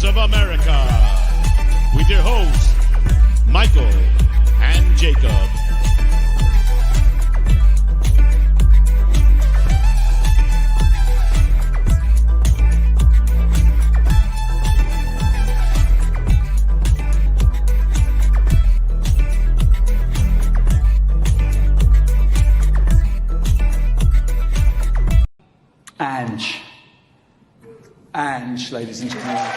of America, with your hosts, Michael and Jacob. Ange, ladies and gentlemen.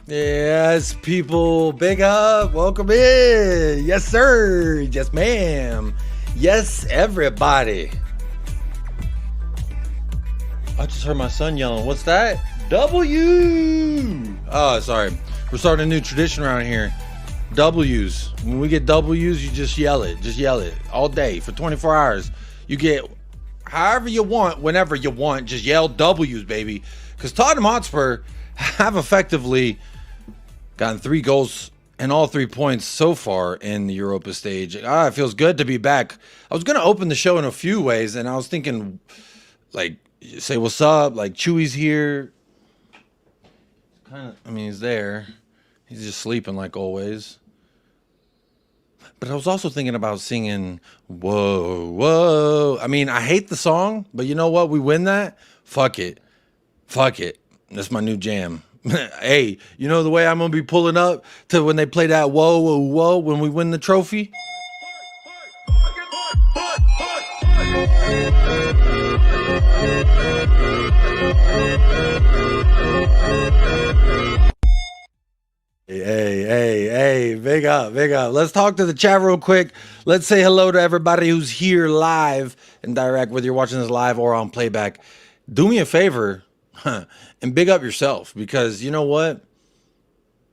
Yes, people, big up, welcome in. Yes, sir. Yes, ma'am. Yes, everybody. I just heard my son yelling. What's that? W. Oh, sorry. We're starting a new tradition around here. W's. When we get W's, you just yell it. Just yell it all day for 24 hours. You get however you want, whenever you want. Just yell W's, baby. Because Tottenham Hotspur have effectively gotten 3 goals and all 3 points so far in the Europa stage. It feels good to be back. I was going to open the show in a few ways, and I was thinking, like, say what's up. Like, Chewy's here. Kind of, I mean, he's there. He's just sleeping like always. But I was also thinking about singing, whoa, whoa. I mean, I hate the song, but you know what? We win that. Fuck it. Fuck it. That's my new jam. Hey, you know the way I'm going to be pulling up to when they play that whoa, whoa, whoa when we win the trophy? Hey, big up. Let's talk to the chat real quick. Let's say hello to everybody who's here live and direct, whether you're watching this live or on playback. Do me a favor and big up yourself, because you know what?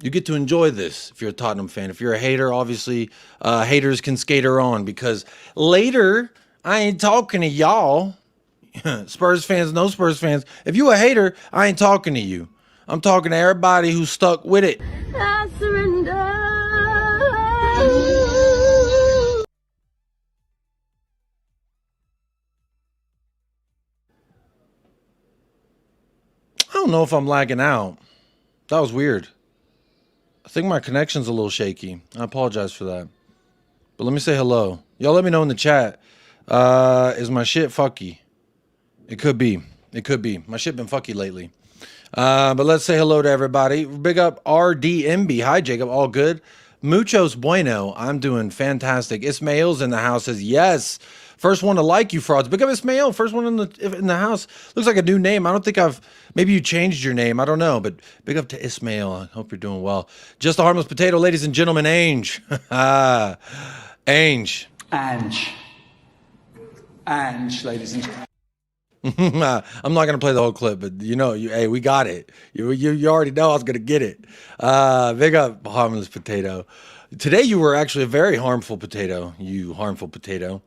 You get to enjoy this if you're a Tottenham fan. If you're a hater, obviously, haters can skater on, because later, I ain't talking to y'all. Spurs fans, no Spurs fans. If you a hater, I ain't talking to you. I'm talking to everybody who's stuck with it. I surrender. I don't know if I'm lagging out. That was weird. I think my connection's a little shaky. I apologize for that. But let me say hello. Y'all let me know in the chat. Is my shit fucky? It could be. My shit been fucky lately. But let's say hello to everybody. Big up RDMB. Hi, Jacob. All good? Muchos bueno. I'm doing fantastic. Ismail's in the house. Says yes. First one to like you, frauds. Big up Ismail. First one in the house. Looks like a new name. I don't think maybe you changed your name. I don't know. But big up to Ismail. I hope you're doing well. Just a harmless potato, ladies and gentlemen. Ange. Ange, ladies and gentlemen. I'm not gonna play the whole clip, but hey, we got it. You already know I was gonna get it. Big up harmless potato. Today you were actually a very harmful potato. You harmful potato.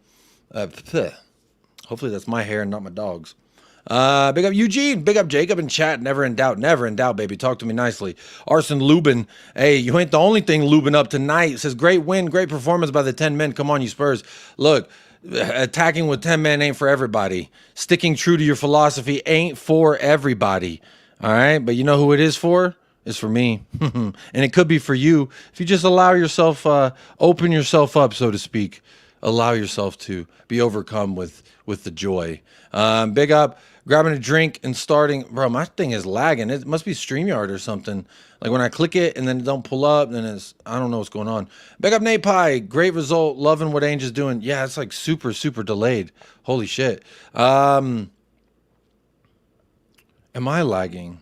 Hopefully that's my hair and not my dog's. Big up Eugene. Big up Jacob in chat. Never in doubt, baby. Talk to me nicely. Arson Lubin. Hey, you ain't the only thing lubing up tonight. Says great win, great performance by the 10 men. Come on, you Spurs. Look. Attacking with 10 men ain't for everybody. Sticking true to your philosophy ain't for everybody. All right? But you know who it is for? It's for me. And it could be for you if you just allow yourself, open yourself up, so to speak. Allow yourself to be overcome with the joy. Big up. Grabbing a drink and starting. Bro, my thing is lagging. It must be StreamYard or something. Like when I click it and then it don't pull up, then I don't know what's going on. Big up Nate Pie. Great result. Loving what Ange is doing. Yeah, it's like super, super delayed. Holy shit. Am I lagging?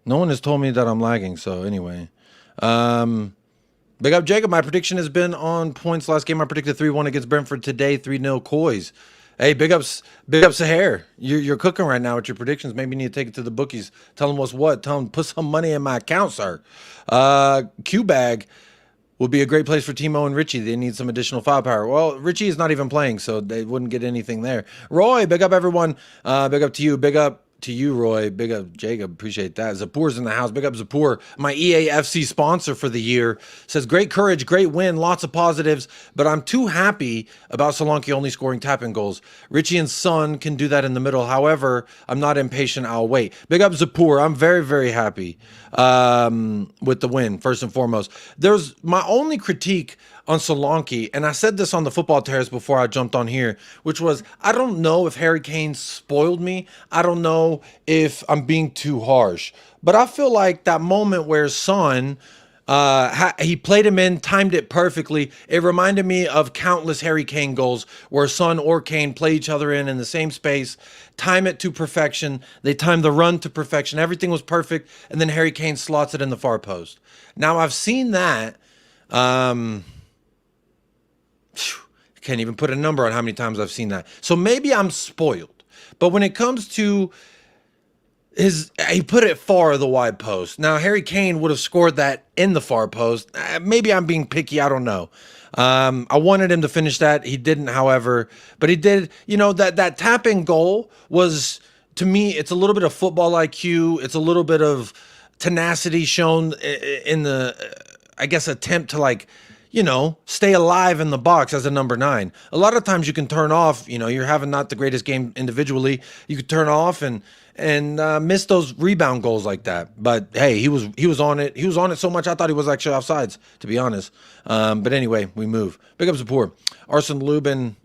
No one has told me that I'm lagging, so anyway. Big up Jacob. My prediction has been on points last game. I predicted 3-1 against Brentford today. 3-0 Coys. Hey, big ups Sahar. You're cooking right now with your predictions. Maybe you need to take it to the bookies. Tell them what's what. Tell them put some money in my account, sir. Q-Bag would be a great place for Timo and Richie. They need some additional firepower. Well, Richie is not even playing, so they wouldn't get anything there. Roy, big up everyone. Big up to you. Big up to you, Roy. Big up, Jacob. Appreciate that. Zapur's in the house. Big up, Zapur. My EAFC sponsor for the year says, great courage, great win, lots of positives, but I'm too happy about Solanki only scoring tap-in goals. Richie and Son can do that in the middle. However, I'm not impatient. I'll wait. Big up, Zapur. I'm very, very happy with the win, first and foremost. There's my only critique on Solanki, and I said this on the football terrace before I jumped on here, which was, I don't know if Harry Kane spoiled me. I don't know if I'm being too harsh, but I feel like that moment where Son, he played him in, timed it perfectly. It reminded me of countless Harry Kane goals where Son or Kane play each other in the same space, time it to perfection. They timed the run to perfection. Everything was perfect, and then Harry Kane slots it in the far post. Now, I've seen that. Can't even put a number on how many times I've seen that. So maybe I'm spoiled. But when it comes to he put it far of the wide post. Now, Harry Kane would have scored that in the far post. Maybe I'm being picky. I don't know. I wanted him to finish that. He didn't, however. But he did. You know, that tap-in goal was, to me, it's a little bit of football IQ. It's a little bit of tenacity shown in the, I guess, attempt to, like, you know, stay alive in the box as a number 9. A lot of times you can turn off, you know, you're having not the greatest game individually. You could turn off and miss those rebound goals like that. But hey, he was on it. He was on it so much I thought he was actually offsides, to be honest. But anyway, we move. Big up Zapur. Arsen Lubin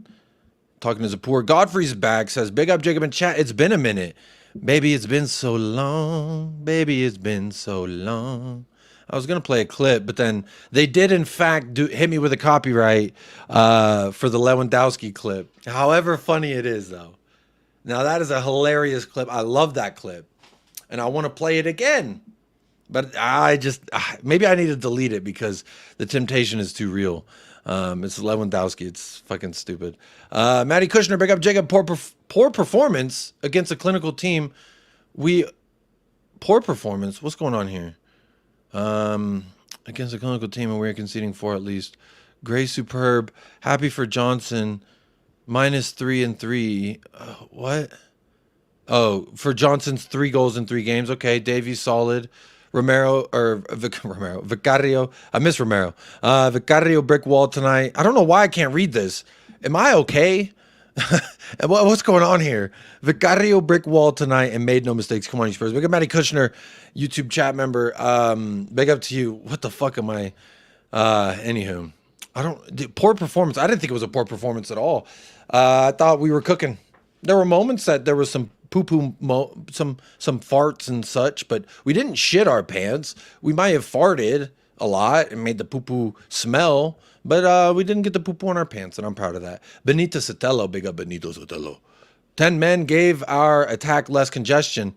talking to Zapur. Godfrey's back, says, big up Jacob in chat. It's been a minute. Baby, it's been so long. Baby, it's been so long. I was going to play a clip, but then they did, in fact, hit me with a copyright for the Lewandowski clip. However funny it is, though. Now, that is a hilarious clip. I love that clip. And I want to play it again. But maybe I need to delete it because the temptation is too real. It's Lewandowski. It's fucking stupid. Matty Kushner, big up Jacob. Poor performance against a clinical team. Poor performance? What's going on here? Against a clinical team, and we're conceding 4 at least. Gray superb. Happy for Johnson. -3 and 3. What? Oh, for Johnson's 3 goals in 3 games. Okay, Davies solid. Vicario. I miss Romero. Vicario brick wall tonight. I don't know why I can't read this. Am I okay? What's going on here? Vicario brick wall tonight and made no mistakes. Come on, you Spurs. Big up Matty Kushner, YouTube chat member. Big up to you. What the fuck am I? Anywho, poor performance. I didn't think it was a poor performance at all. I thought we were cooking. There were moments that there was some poo-poo, some farts and such, but we didn't shit our pants. We might have farted a lot and made the poo-poo smell, but we didn't get the poo-poo on our pants, and I'm proud of that. Benito Sotelo, big up Benito Sotelo. 10 men gave our attack less congestion.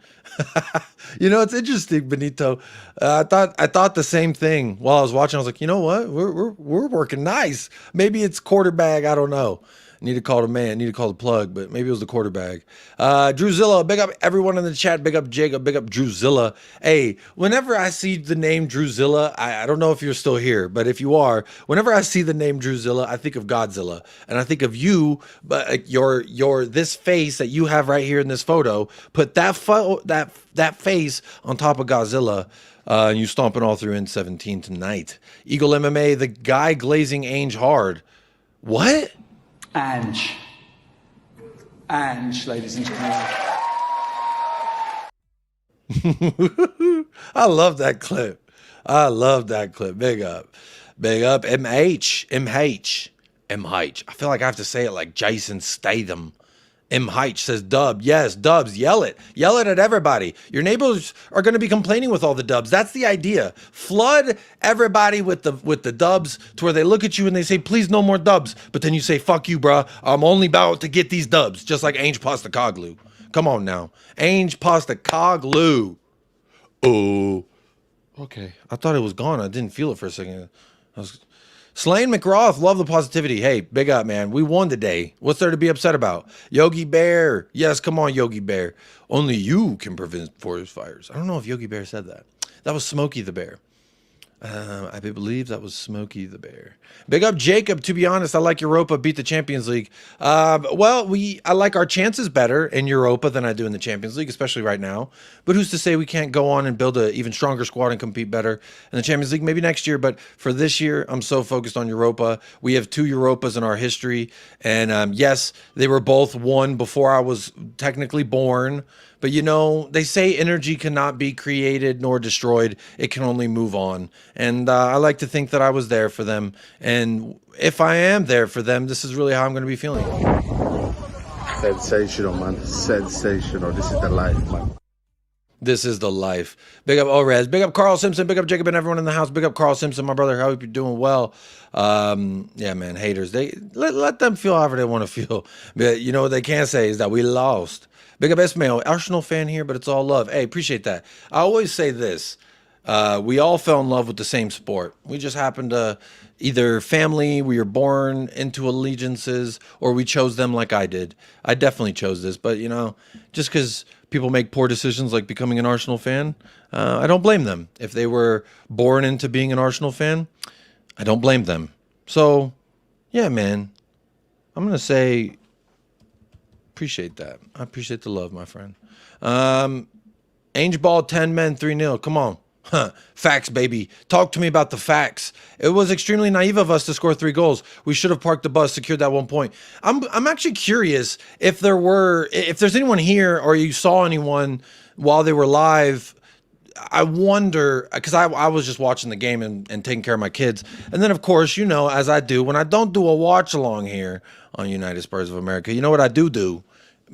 You know, it's interesting, Benito. I thought the same thing while I was watching. I was like, you know what? We're working nice. Maybe it's quarterback. I don't know. Need to call the man. Need to call the plug, but maybe it was the quarterback. Drewzilla, big up everyone in the chat. Big up Jacob. Big up Drewzilla. Hey, whenever I see the name Drewzilla, I don't know if you're still here, but if you are, whenever I see the name Drewzilla, I think of Godzilla, and I think of you. But your this face that you have right here in this photo. Put that face on top of Godzilla. And you stomping all through N17 tonight. Eagle MMA, the guy glazing Ainge hard. What? Ange, ladies and gentlemen. I love that clip. Big up. MH. I feel like I have to say it like Jason Statham. M. says, Dub. Yes, Dubs. Yell it. Yell it at everybody. Your neighbors are going to be complaining with all the dubs. That's the idea. Flood everybody with the dubs to where they look at you and they say, please, no more dubs. But then you say, fuck you, bruh. I'm only about to get these dubs. Just like Ainge Postecoglou. Come on now. Ainge Postecoglou. Oh. Okay. I thought it was gone. I didn't feel it for a second. Slane McRoth, love the positivity. Hey, big up, man. We won today. What's there to be upset about? Yogi Bear. Yes, come on, Yogi Bear. Only you can prevent forest fires. I don't know if Yogi Bear said that. That was Smokey the Bear. I believe that was Smokey the Bear. Big up Jacob. To be honest, I like Europa beat the Champions League. Well, I like our chances better in Europa than I do in the Champions League, especially right now. But who's to say we can't go on and build an even stronger squad and compete better in the Champions League maybe next year? But for this year, I'm so focused on Europa. We have 2 Europas in our history. And yes, they were both won before I was technically born. But, you know, they say energy cannot be created nor destroyed. It can only move on. And I like to think that I was there for them. And if I am there for them, this is really how I'm going to be feeling. Sensational, man. Sensational. This is the life, man. This is the life. Big up Orez. Big up Carl Simpson. Big up Jacob and everyone in the house. Big up Carl Simpson, my brother. I hope you're doing well. Yeah, man, haters. They let them feel however they want to feel. But you know what they can't say is that we lost. Big up Ismail, Arsenal fan here, but it's all love. Hey, appreciate that. I always say this. We all fell in love with the same sport. We just happened to either family, we were born into allegiances, or we chose them like I did. I definitely chose this, but you know, just because people make poor decisions like becoming an Arsenal fan, I don't blame them. If they were born into being an Arsenal fan, I don't blame them. So, yeah, man, I'm going to say appreciate that. I appreciate the love, my friend. Ainge Ball 10 men 3-0. Come on. Huh. Facts, baby. Talk to me about the facts. It was extremely naive of us to score 3 goals. We should have parked the bus, secured that 1 point. I'm actually curious if there's anyone here or you saw anyone while they were live. I wonder, because I was just watching the game and taking care of my kids. And then, of course, you know, as I do, when I don't do a watch along here on United Spurs of America, you know what I do?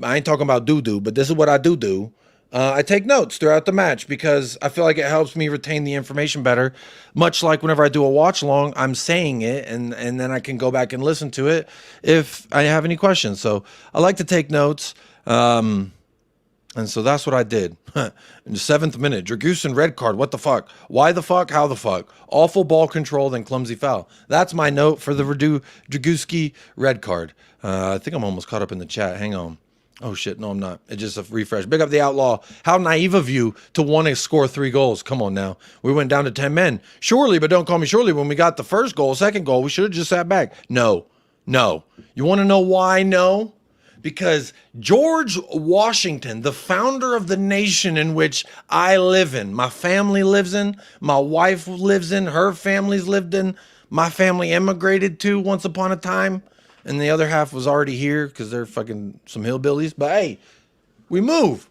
I ain't talking about do, but this is what I do. I take notes throughout the match because I feel like it helps me retain the information better. Much like whenever I do a watch along, I'm saying it and then I can go back and listen to it if I have any questions. So I like to take notes. And so that's what I did. In the 7th minute, Dragusin red card. What the fuck? Why the fuck? How the fuck? Awful ball control, then clumsy foul. That's my note for the Draguski red card. I think I'm almost caught up in the chat. Hang on. Oh, shit. No, I'm not. It's just a refresh. Big up the Outlaw. How naive of you to want to score 3 goals. Come on now. We went down to 10 men. Surely, but don't call me surely. When we got the first goal, second goal, we should have just sat back. No. You want to know why? No. Because George Washington, the founder of the nation in which I live in, my family lives in, my wife lives in, her family's lived in, my family immigrated to once upon a time, and the other half was already here because they're fucking some hillbillies. But hey, we move.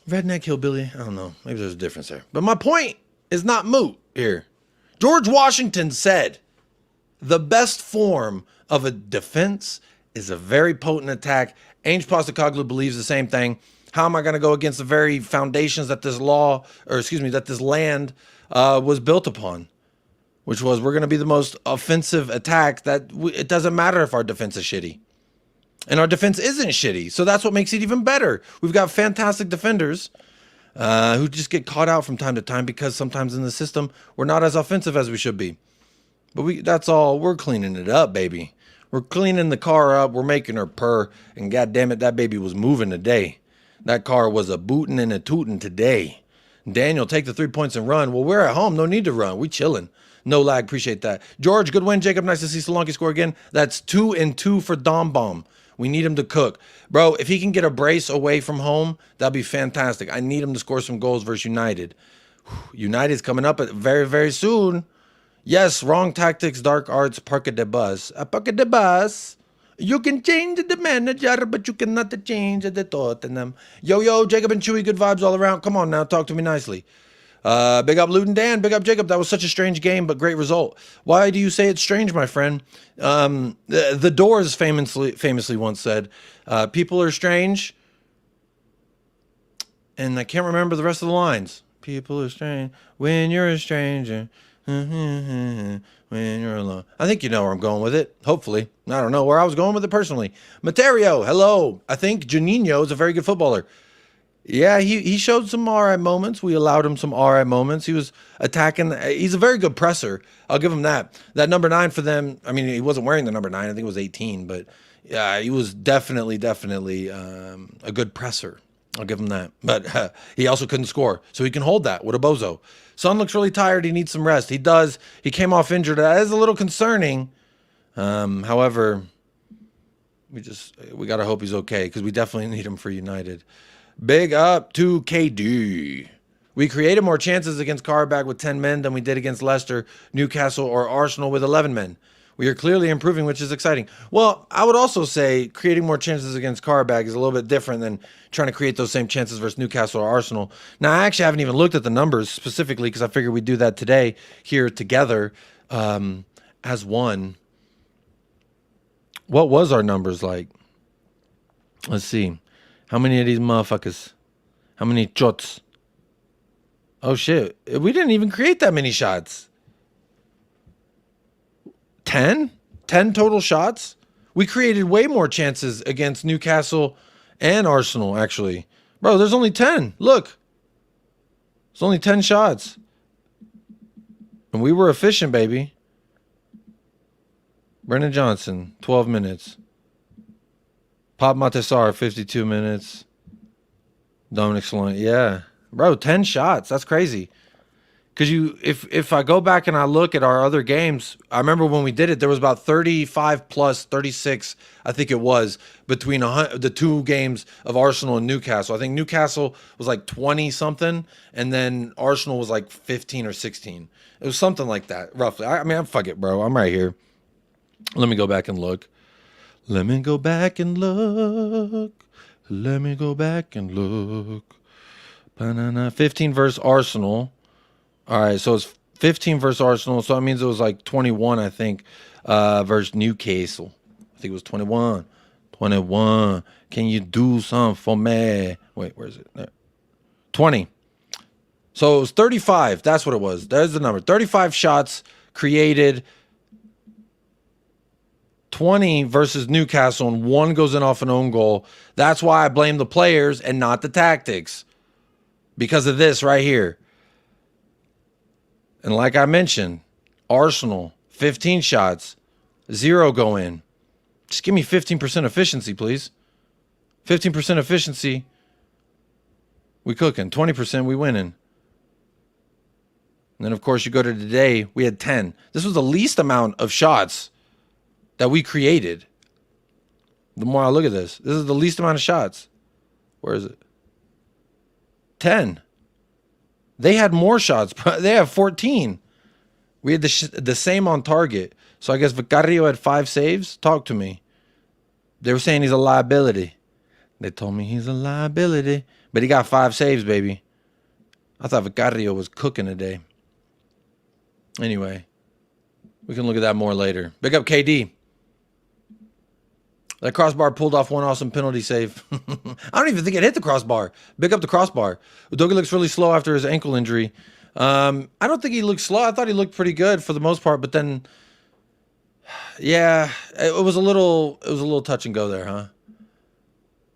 Redneck hillbilly, I don't know. Maybe there's a difference there. But my point is not moot here. George Washington said, the best form of a defense is a very potent attack. Ainge Postecoglou believes the same thing. How am I going to go against the very foundations that this land was built upon? Which was, we're going to be the most offensive attack it doesn't matter if our defense is shitty. And our defense isn't shitty. So that's what makes it even better. We've got fantastic defenders who just get caught out from time to time because sometimes in the system, we're not as offensive as we should be. But that's all. We're cleaning it up, baby. We're cleaning the car up. We're making her purr. And God damn it, that baby was moving today. That car was a booting and a tooting today. Daniel, take the 3 points and run. Well, we're at home. No need to run. We chilling. No lag. Appreciate that. George, good win. Jacob, nice to see Solanki score again. That's 2 and 2 for Dom Bomb. We need him to cook. Bro, if he can get a brace away from home, that'd be fantastic. I need him to score some goals versus United. United's coming up very, very soon. Yes, wrong tactics, dark arts, park at the bus. Park at the bus. You can change the manager, but you cannot change the Tottenham. Yo, Jacob and Chewy, good vibes all around. Come on now, talk to me nicely. Big up Luton Dan, big up Jacob. That was such a strange game, but great result. Why do you say it's strange, my friend? The Doors famously once said, people are strange. And I can't remember the rest of the lines. People are strange when you're a stranger. When you're alone. I think you know where I'm going with it. Hopefully. I don't know where I was going with it personally. Materio, hello. I think Juninho is a very good footballer. Yeah, he showed some alright moments. We allowed him some alright moments. He was attacking. He's a very good presser. I'll give him that. That number 9 for them. I mean, he wasn't wearing the number 9. I think it was 18. But yeah, he was definitely a good presser. I'll give him that. But he also couldn't score. So he can hold that with a bozo. Son looks really tired. He needs some rest. He does. He came off injured. That is a little concerning. However, we got to hope he's okay because we definitely need him for United. Big up to KD. We created more chances against Qarabağ with 10 men than we did against Leicester, Newcastle, or Arsenal with 11 men. We are clearly improving, which is exciting. Well, I would also say creating more chances against Qarabağ is a little bit different than trying to create those same chances versus Newcastle or Arsenal. Now, I actually haven't even looked at the numbers specifically because I figured we'd do that today here together as one. What was our numbers like? Let's see. How many of these motherfuckers? How many shots? Oh, shit. We didn't even create that many shots. 10? 10 total shots? We created way more chances against Newcastle and Arsenal, actually. Bro, there's only 10. Look. There's only 10 shots. And we were efficient, baby. Brennan Johnson, 12 minutes. Pop Matessar, 52 minutes. Dominic Solanki, yeah. Bro, 10 shots. That's crazy. Because if I go back and I look at our other games, I remember when we did it, there was about 35 plus 36, I think it was, between the two games of Arsenal and Newcastle. I think Newcastle was like 20-something, and then Arsenal was like 15 or 16. It was something like that, roughly. I mean, fuck it, bro. I'm right here. Let me go back and look. Let me go back and look. Let me go back and look. 15 versus Arsenal. All right, so it's 15 versus Arsenal, so that means it was like 21, I think, versus Newcastle. I think it was 21. 21. Can you do something for me? Wait, where is it? There. 20. So it was 35. That's what it was. There's the number. 35 shots created. 20 versus Newcastle, and 1 goes in off an own goal. That's why I blame the players and not the tactics. Because of this right here. And like I mentioned, Arsenal, 15 shots, 0 go in. Just give me 15% efficiency, please. 15% efficiency, we cooking. 20%, we winning. And then, of course, you go to today, we had 10. This was the least amount of shots that we created. The more I look at this is the least amount of shots. Where is it? 10. They had more shots. They have 14. We had the same on target. So I guess Vicario had 5 saves. Talk to me. They were saying he's a liability. They told me he's a liability. But he got 5 saves, baby. I thought Vicario was cooking today. Anyway, we can look at that more later. Big up KD. That crossbar pulled off one awesome penalty save. I don't even think it hit the crossbar. Big up the crossbar. Udogie looks really slow after his ankle injury. I don't think he looked slow. I thought he looked pretty good for the most part, but then, yeah, it was a little touch and go there, huh?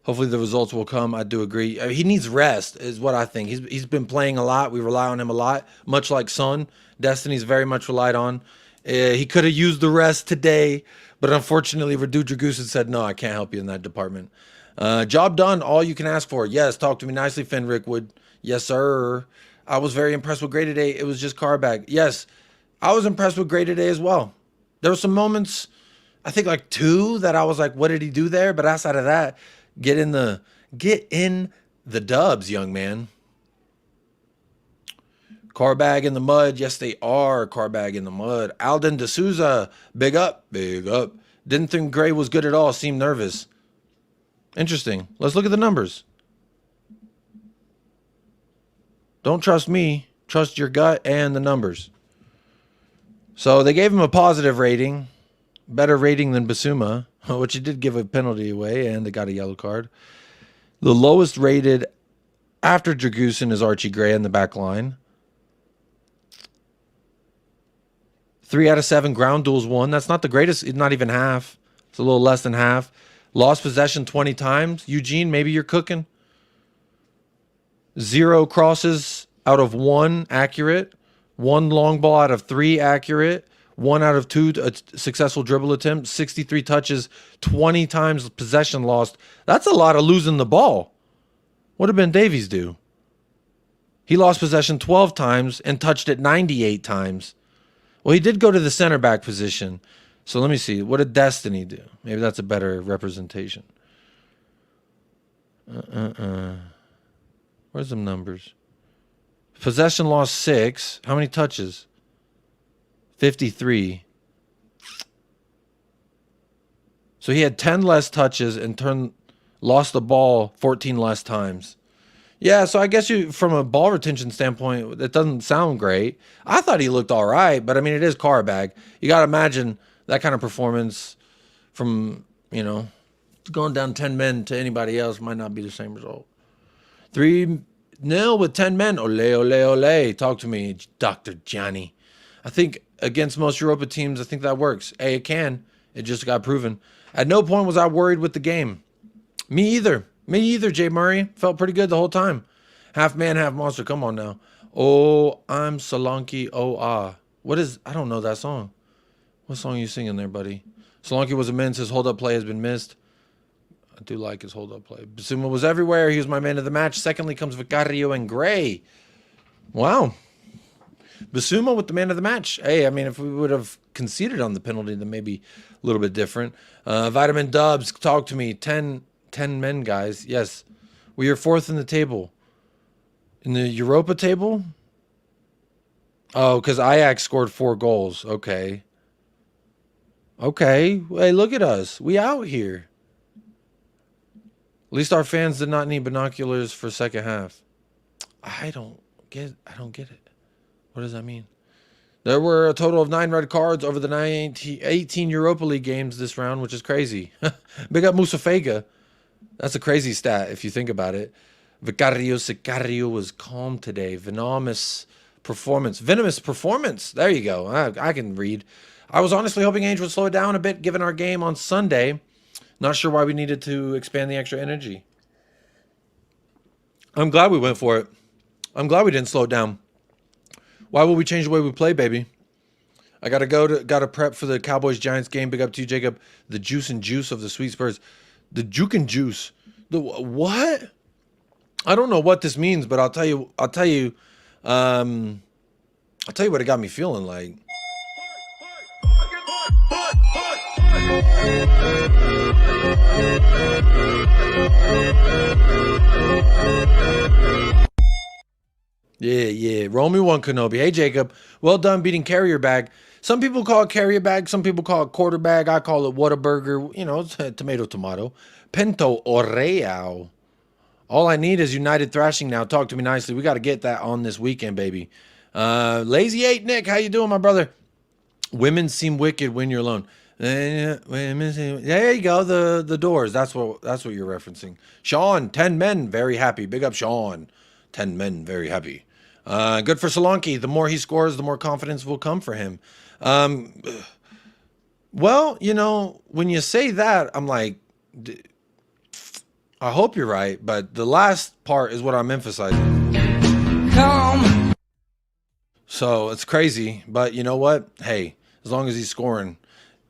Hopefully the results will come. I do agree. He needs rest, is what I think. He's been playing a lot. We rely on him a lot, much like Son. Destiny's very much relied on. He could have used the rest today, but unfortunately, Radu Dragusin said, no, I can't help you in that department. Job done. All you can ask for. Yes, talk to me nicely, Finn Rickwood. Yes, sir. I was very impressed with Gray today. It was just Qarabağ. Yes, I was impressed with Gray today as well. There were some moments, I think like 2, that I was like, what did he do there? But outside of that, get in the dubs, young man. Qarabağ in the mud. Yes, they are. Qarabağ in the mud. Alden D'Souza. Big up. Big up. Didn't think Gray was good at all. Seemed nervous. Interesting. Let's look at the numbers. Don't trust me. Trust your gut and the numbers. So they gave him a positive rating. Better rating than Bissouma, which he did give a penalty away, and they got a yellow card. The lowest rated after Dragusin is Archie Gray in the back line. 3 out of 7 ground duels won. That's not the greatest. It's not even half. It's a little less than half. Lost possession 20 times. Eugene, maybe you're cooking. 0 crosses out of 1 accurate. 1 long ball out of 3 accurate. 1 out of 2 successful dribble attempts. 63 touches. 20 times possession lost. That's a lot of losing the ball. What did Ben Davies do? He lost possession 12 times and touched it 98 times. Well, he did go to the center back position. So let me see. What did Destiny do? Maybe that's a better representation. Where's some numbers? Possession lost 6. How many touches? 53. So he had 10 less touches and lost the ball 14 less times. Yeah, so I guess from a ball retention standpoint, it doesn't sound great. I thought he looked all right, but I mean, it is Qarabağ. You got to imagine that kind of performance from, going down 10 men to anybody else might not be the same result. 3-0 with 10 men. Ole, ole, ole. Talk to me, Dr. Johnny. I think against most Europa teams, I think that works. Hey, it can. It just got proven. At no point was I worried with the game. Me either, Jay Murray. Felt pretty good the whole time. Half man, half monster. Come on now. Oh, I'm Solanki. Oh, ah. I don't know that song. What song are you singing there, buddy? Solanki was immense. His hold-up play has been missed. I do like his hold-up play. Basuma was everywhere. He was my man of the match. Secondly comes Vicario and Gray. Wow. Basuma with the man of the match. Hey, I mean, if we would have conceded on the penalty, then maybe a little bit different. Vitamin Dubs, talk to me. 10 men, guys. Yes. We are 4th in the table. In the Europa table? Oh, because Ajax scored 4 goals. Okay. Okay. Hey, look at us. We out here. At least our fans did not need binoculars for second half. I don't get it. What does that mean? There were a total of 9 red cards over the 18 Europa League games this round, which is crazy. Big up Musafega. That's a crazy stat if you think about it. Vicario was calm today. Venomous performance. There you go. I can read. I was honestly hoping Ainge would slow it down a bit given our game on Sunday. Not sure why we needed to expand the extra energy. I'm glad we went for it. I'm glad we didn't slow it down. Why will we change the way we play, baby? I gotta prep for the Cowboys-Giants game. Big up to you, Jacob. The juice and juice of the Sweet Spurs. The juke and juice. The what? I don't know what this means, but I'll tell you what it got me feeling like. Yeah. Roll me one, Kenobi. Hey, Jacob. Well done beating Carrier Bag. Some people call it Carrier Bag. Some people call it Quarter Bag. I call it Whataburger. It's tomato. Pinto Oreo. All I need is United Thrashing now. Talk to me nicely. We got to get that on this weekend, baby. Lazy 8 Nick, how you doing, my brother? Women seem wicked when you're alone. There you go. The Doors. That's what you're referencing. Sean, 10 men, very happy. Big up, Sean. 10 men, very happy. Good for Solanki. The more he scores, the more confidence will come for him. Well, when you say that, I'm like, I hope you're right, but the last part is what I'm emphasizing. Come. So it's crazy, but you know what? Hey, as long as he's scoring.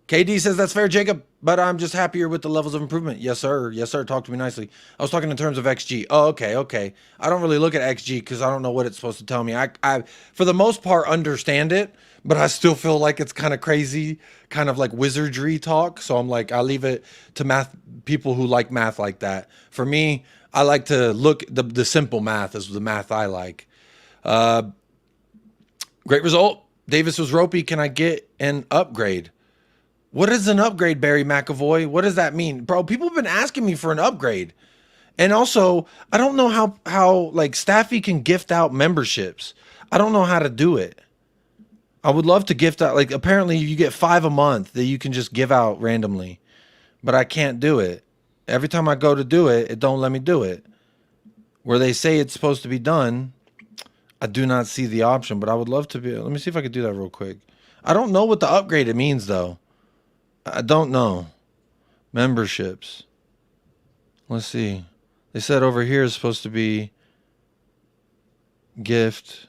KD says that's fair, Jacob, but I'm just happier with the levels of improvement. Yes, sir. Talk to me nicely. I was talking in terms of XG. Oh, okay. I don't really look at XG because I don't know what it's supposed to tell me. I for the most part, understand it, but I still feel like it's kind of crazy, kind of like wizardry talk. So I'm like, I leave it to people who like math like that. For me, I like to look, the simple math is the math I like. Great result. Davis was ropey. Can I get an upgrade? What is an upgrade, Barry McAvoy? What does that mean? Bro, people have been asking me for an upgrade. And also, I don't know how like Staffy can gift out memberships. I don't know how to do it. I would love to gift out, like apparently you get 5 a month that you can just give out randomly. But I can't do it. Every time I go to do it, it don't let me do it. Where they say it's supposed to be done, I do not see the option, but I would love to be. Let me see if I could do that real quick. I don't know what the upgrade it means though. I don't know. Memberships. Let's see. They said over here is supposed to be gift.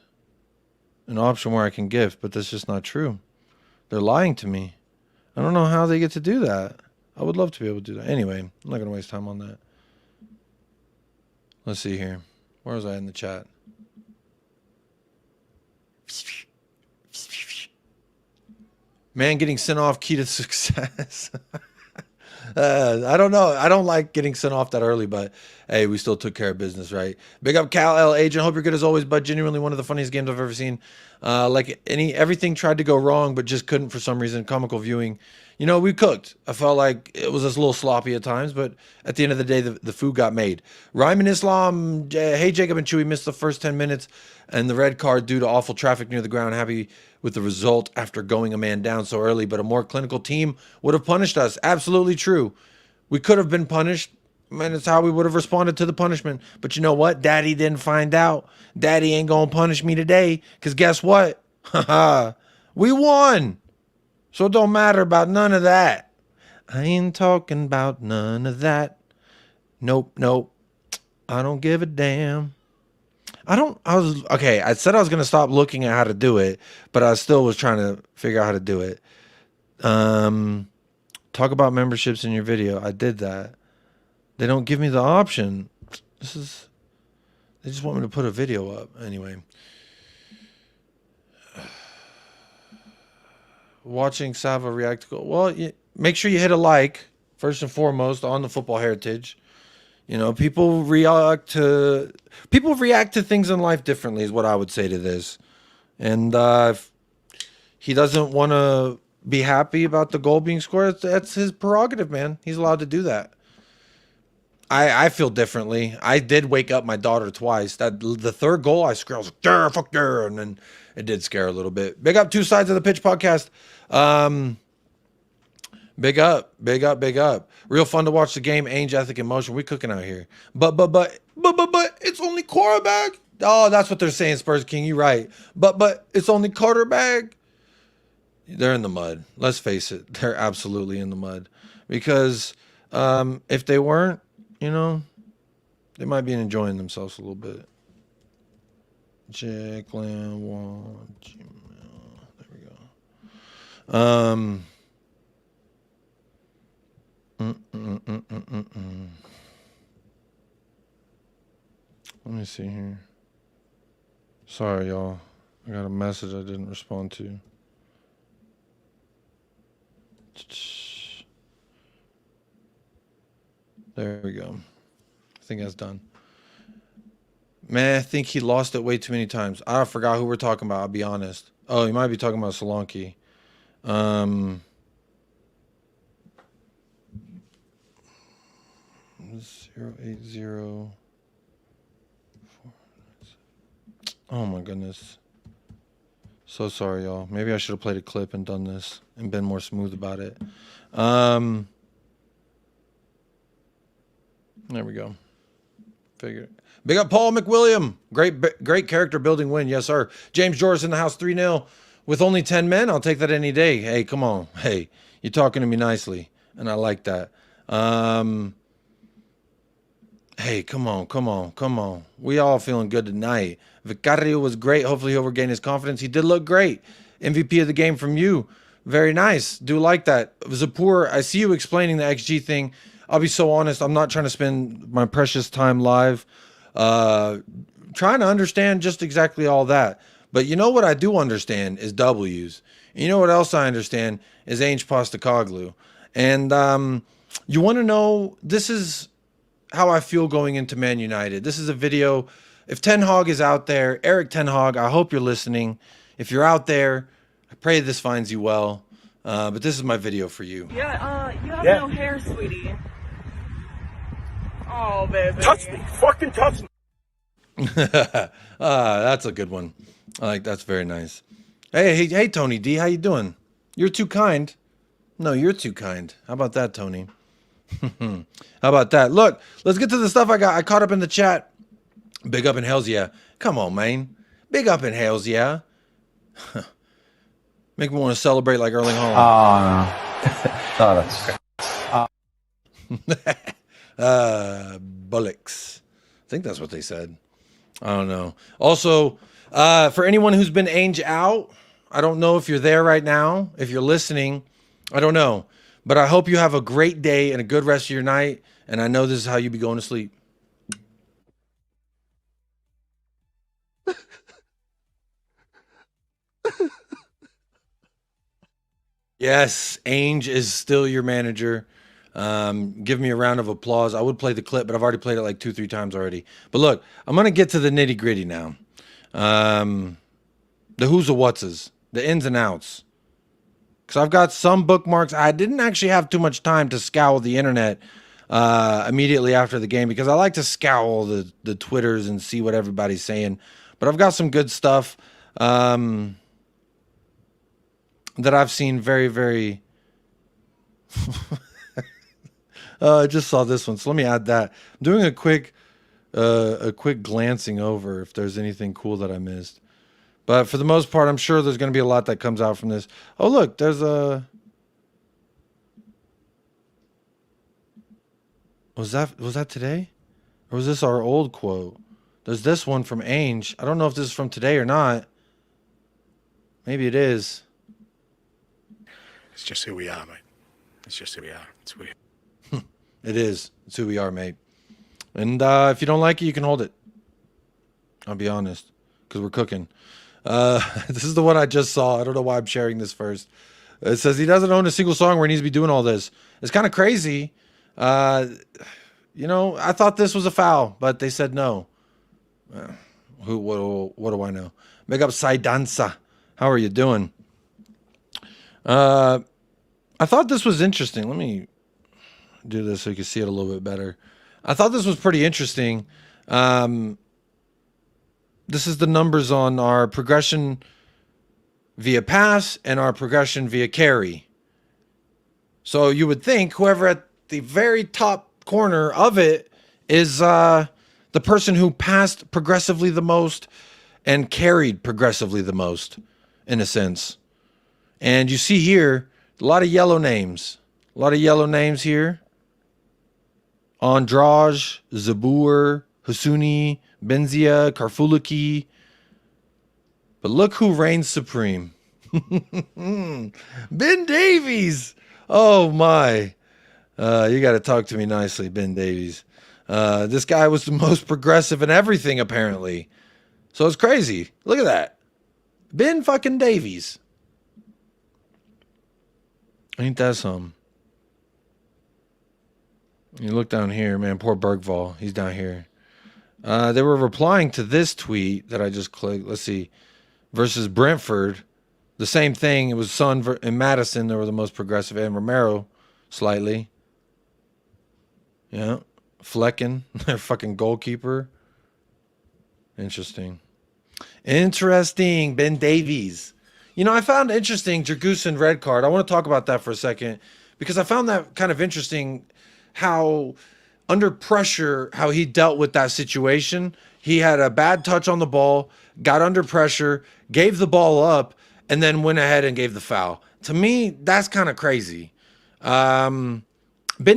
An option where I can gift, but that's just not true. They're lying to me. I don't know how they get to do that. I would love to be able to do that. Anyway, I'm not going to waste time on that. Let's see here. Where was I in the chat? Man getting sent off, key to success. I don't know. I don't like getting sent off that early, but hey, we still took care of business, right? Big up Cal L Agent. Hope you're good as always, but genuinely one of the funniest games I've ever seen. Everything tried to go wrong, but just couldn't for some reason. Comical viewing. You know, we cooked. I felt like it was just a little sloppy at times, but at the end of the day, the food got made. Ryman Islam, hey, Jacob and Chewy missed the first 10 minutes and the red card due to awful traffic near the ground. Happy with the result after going a man down so early, but a more clinical team would have punished us. Absolutely true. We could have been punished, and it's how we would have responded to the punishment. But you know what? Daddy didn't find out. Daddy ain't gonna punish me today, because guess what? We won. So it don't matter about none of that. I ain't talking about none of that. Nope, nope. I don't give a damn. I said I was going to stop looking at how to do it, but I still was trying to figure out how to do it. Talk about memberships in your video. I did that. They don't give me the option. They just want me to put a video up. Anyway. Watching Sava react to goal. Well, make sure you hit a like, first and foremost, on the Football Heritage. You know, people react to things in life differently is what I would say to this. And if he doesn't want to be happy about the goal being scored, that's his prerogative, man. He's allowed to do that. I feel differently. I did wake up my daughter twice. The third goal, I scared. I was like, "Durr, fuck durr," and then it did scare a little bit. Big up Two Sides of the Pitch podcast. Big up. Real fun to watch the game. Ainge, ethic, and motion. We cooking out here. But it's only quarterback. Oh, that's what they're saying, Spurs King. You right. But it's only quarterback. They're in the mud. Let's face it. They're absolutely in the mud. Because if they weren't, you know, they might be enjoying themselves a little bit. Jackland one. There we go. Let me see here. Sorry, y'all. I got a message I didn't respond to. There we go. I think that's done. Man, I think he lost it way too many times. I forgot who we're talking about, I'll be honest. Oh, you might be talking about Solanki. 080. Oh my goodness. So sorry, y'all. Maybe I should have played a clip and done this and been more smooth about it. There we go. Big up Paul McWilliam. Great character building win. Yes, sir. James Joris in the house 3-0 with only 10 men. I'll take that any day. Hey, come on. Hey, you're talking to me nicely, and I like that. Hey, come on. We all feeling good tonight. Vicario was great. Hopefully he'll regain his confidence. He did look great. MVP of the game from you. Very nice. Do like that. Zapur, I see you explaining the XG thing. I'll be so honest. I'm not trying to spend my precious time live trying to understand just exactly all that. But you know what I do understand is W's. And you know what else I understand is Ainge Postecoglou. And you want to know, this is how I feel going into Man United. This is a video. If Ten Hag is out there, Eric Ten Hag, I hope you're listening. If you're out there, I pray this finds you well. But this is my video for you. Yeah, you have no hair, sweetie. Oh, baby. Touch me. Fucking touch me. That's a good one. That's very nice. Hey, Tony D, how you doing? You're too kind. No, you're too kind. How about that, Tony? How about that? Look, let's get to the stuff I caught up in the chat. Big up in Hells Yeah. Come on, man. Big up in Hells Yeah. Make me want to celebrate like Erling Haaland. Oh, no. That's Bullocks. I think that's what they said. I don't know. Also, for anyone who's been Ainge out, I don't know if you're there right now. If you're listening, I don't know. But I hope you have a great day and a good rest of your night. And I know this is how you be going to sleep. Yes, Ainge is still your manager. Give me a round of applause. I would play the clip, but I've already played it like 2-3 times already. But look, I'm going to get to the nitty gritty now. The who's and what's, the ins and outs. Because I've got some bookmarks. I didn't actually have too much time to scour the internet immediately after the game because I like to scour the Twitters and see what everybody's saying. But I've got some good stuff that I've seen very, very... I just saw this one, so let me add that. I'm doing a quick glancing over if there's anything cool that I missed. But for the most part, I'm sure there's going to be a lot that comes out from this. Oh, look, there's a... Was that today? Or was this our old quote? There's this one from Ainge. I don't know if this is from today or not. Maybe it is. It's just who we are, mate. It's just who we are. It's weird. It is. It's who we are, mate. And if you don't like it, you can hold it. I'll be honest, because we're cooking. This is the one I just saw. I don't know why I'm sharing this first. It says he doesn't own a single song where he needs to be doing all this. It's kind of crazy. You know, I thought this was a foul, but they said no. What do I know? Big up Saidansa. How are you doing? I thought this was interesting. Let me do this so you can see it a little bit better. I thought this was pretty interesting. This is the numbers on our progression via pass and our progression via carry. So you would think whoever at the very top corner of it is the person who passed progressively the most and carried progressively the most, in a sense. And you see here a lot of yellow names. A lot of yellow names here. Andraj, Zabur, Husuni, Benzia, Karfulaki. But look who reigns supreme. Ben Davies. Oh my. You got to talk to me nicely, Ben Davies. This guy was the most progressive in everything, apparently. So it's crazy. Look at that. Ben fucking Davies. Ain't that some? You look down here, man. Poor Bergvall. He's down here. They were replying to this tweet that I just clicked. Let's see. Versus Brentford. The same thing. It was Son and Madison that were the most progressive. And Romero, slightly. Yeah. Flecken, their fucking goalkeeper. Interesting. Interesting. Ben Davies. You know, I found interesting Dragusin red card. I want to talk about that for a second. Because I found that kind of interesting how under pressure, how he dealt with that situation. He had a bad touch on the ball, got under pressure, gave the ball up, and then went ahead and gave the foul. To me, that's kind of crazy. Ben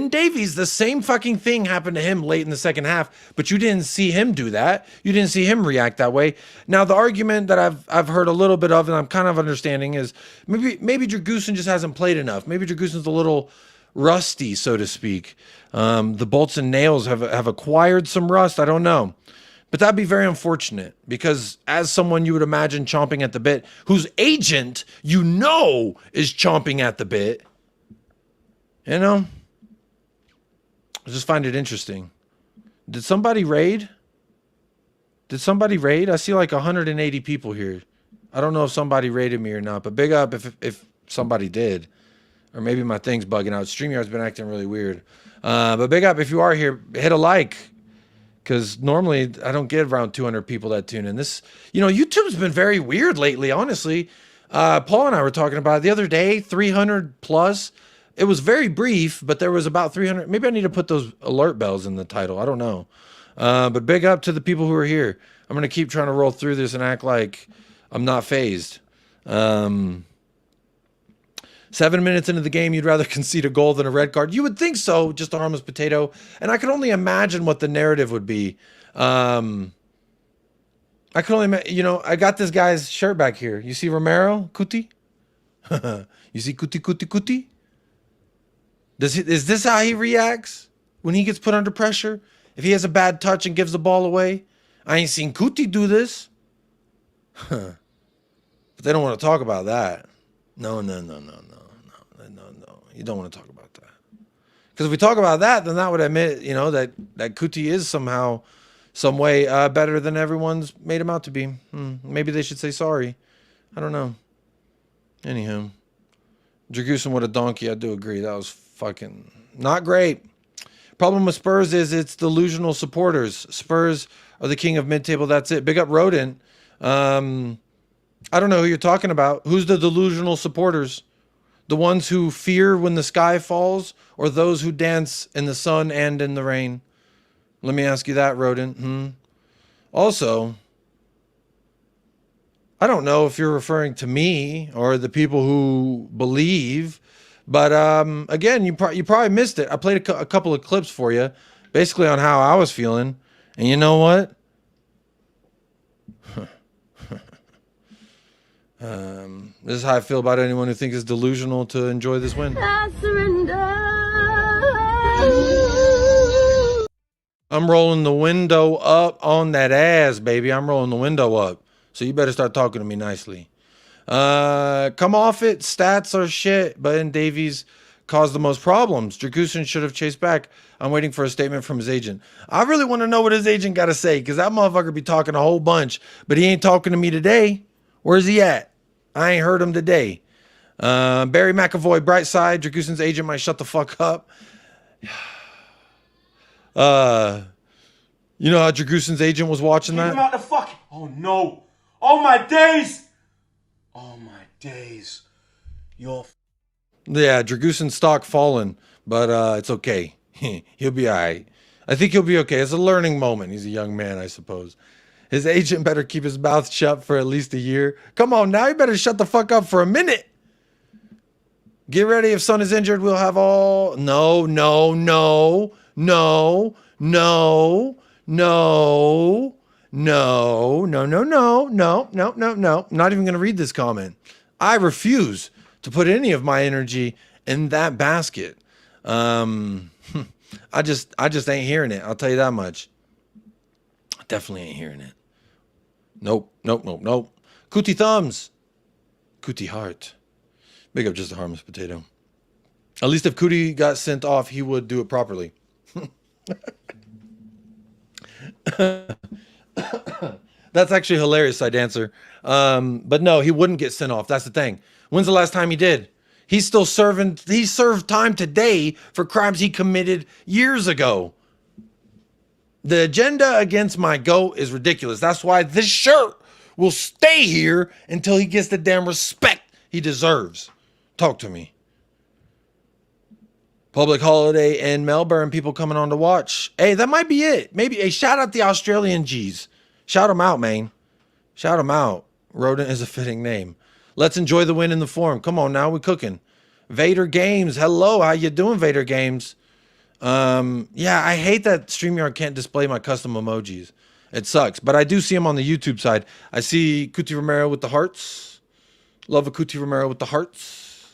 Davies, the same fucking thing happened to him late in the second half, but you didn't see him do that. You didn't see him react that way. Now, the argument that I've heard a little bit of, and I'm kind of understanding, is maybe Dragusin just hasn't played enough. Maybe Dragusin's a little rusty, so to speak. The bolts and nails have acquired some rust. I don't know. But that'd be very unfortunate because as someone you would imagine chomping at the bit, whose agent you know is chomping at the bit, you know, I just find it interesting. Did somebody raid? I see like 180 people here. I don't know if somebody raided me or not, but big up if somebody did. Or maybe my thing's bugging out. StreamYard's been acting really weird. But big up if you are here, hit a like. Because normally I don't get around 200 people that tune in. This, you know, YouTube's been very weird lately, honestly. Paul and I were talking about it the other day, 300 plus. It was very brief, but there was about 300. Maybe I need to put those alert bells in the title. I don't know. But big up to the people who are here. I'm going to keep trying to roll through this and act like I'm not phased. 7 minutes into the game, you'd rather concede a goal than a red card. You would think so, just a harmless potato. And I can only imagine what the narrative would be. I can only imagine, you know, I got this guy's shirt back here. You see Romero? Kuti? You see Kuti? Is this how he reacts when he gets put under pressure? If he has a bad touch and gives the ball away? I ain't seen Kuti do this. But they don't want to talk about that. No. You don't want to talk about that. Because if we talk about that, then that would admit, you know, that Kuti is somehow, some way better than everyone's made him out to be. Maybe they should say sorry. I don't know. Anywho. Dragusin with a donkey, I do agree. That was fucking not great. Problem with Spurs is it's delusional supporters. Spurs are the king of mid-table. That's it. Big up Rodent. I don't know who you're talking about. Who's the delusional supporters? The ones who fear when the sky falls, or those who dance in the sun and in the rain? Let me ask you that, Rodent. Also, I don't know if you're referring to me or the people who believe, but again, you probably missed it. I played a couple of clips for you, basically on how I was feeling, and you know what? This is how I feel about anyone who thinks it's delusional to enjoy this win. I surrender. I'm rolling the window up on that ass, baby. I'm rolling the window up. So you better start talking to me nicely. Come off it. Stats are shit, but in Davies caused the most problems. Dragusin should have chased back. I'm waiting for a statement from his agent. I really want to know what his agent got to say, because that motherfucker be talking a whole bunch, but he ain't talking to me today. Where's he at? I ain't heard him today. Barry McAvoy, bright side. Dragusin's agent might shut the fuck up. You know how Dragusin's agent was watching that? Take him out the fucking... Oh, no. Oh, my days. Oh, my days. You're... Yeah, Dragusin's stock fallen, but it's okay. He'll be all right. I think he'll be okay. It's a learning moment. He's a young man, I suppose. His agent better keep his mouth shut for at least a year. Come on, now you better shut the fuck up for a minute. Get ready. If Son is injured, we'll have all... No. Not even going to read this comment. I refuse to put any of my energy in that basket. I just ain't hearing it. I'll tell you that much. I definitely ain't hearing it. Nope. Cootie thumbs. Cootie heart. Big up just a harmless potato. At least if Cootie got sent off, he would do it properly. That's actually hilarious, side answer. But no, he wouldn't get sent off. That's the thing. When's the last time he did? He's still serving. He served time today for crimes he committed years ago. The agenda against my GOAT is ridiculous. That's why this shirt will stay here until he gets the damn respect he deserves. Talk to me. Public holiday in Melbourne, people coming on to watch. Hey, that might be it. Maybe. Hey, shout out the Australian G's. Shout them out, man. Shout them out. Rodent is a fitting name. Let's enjoy the win in the form. Come on now, we're cooking. Vader Games. Hello, how you doing, Vader Games? Yeah, I hate that StreamYard can't display my custom emojis. It sucks, but I do see them on the YouTube side. I see Cuti Romero with the hearts. Love a Cuti Romero with the hearts.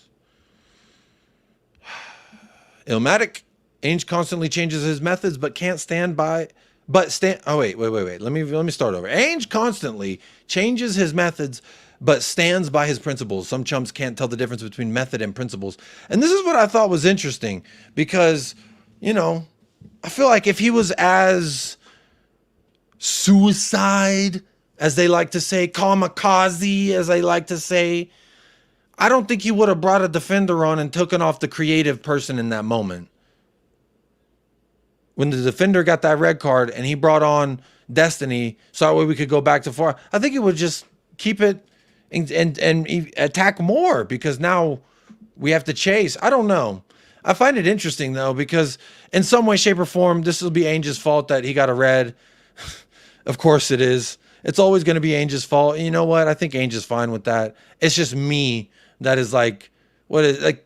Illmatic. Ainge constantly changes his methods, but can't stand by. Oh wait. Let me start over. Ainge constantly changes his methods, but stands by his principles. Some chumps can't tell the difference between method and principles. And this is what I thought was interesting, because, you know, I feel like if he was as suicide, as they like to say, kamikaze, as they like to say, I don't think he would have brought a defender on and taken off the creative person in that moment. When the defender got that red card and he brought on Destiny so that way we could go back to 4, I think he would just keep it and attack more, because now we have to chase. I don't know. I find it interesting, though, because in some way, shape, or form, this will be Ainge's fault that he got a red. Of course it is. It's always going to be Ainge's fault. And you know what? I think Ainge is fine with that. It's just me that is like, what is, like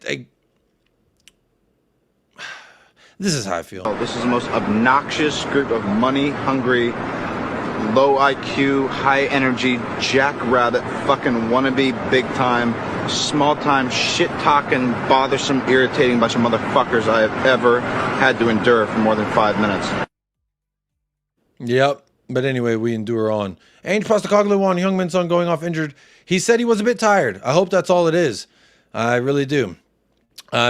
this is how I feel. This is the most obnoxious group of money-hungry, low IQ, high-energy, jackrabbit, fucking wannabe, big-time, small-time, shit-talking, bothersome, irritating bunch of motherfuckers I have ever had to endure for more than 5 minutes. Yep. But anyway, we endure on. Ainge Postacoglu on Heung-min Son going off injured. He said he was a bit tired. I hope that's all it is. I really do.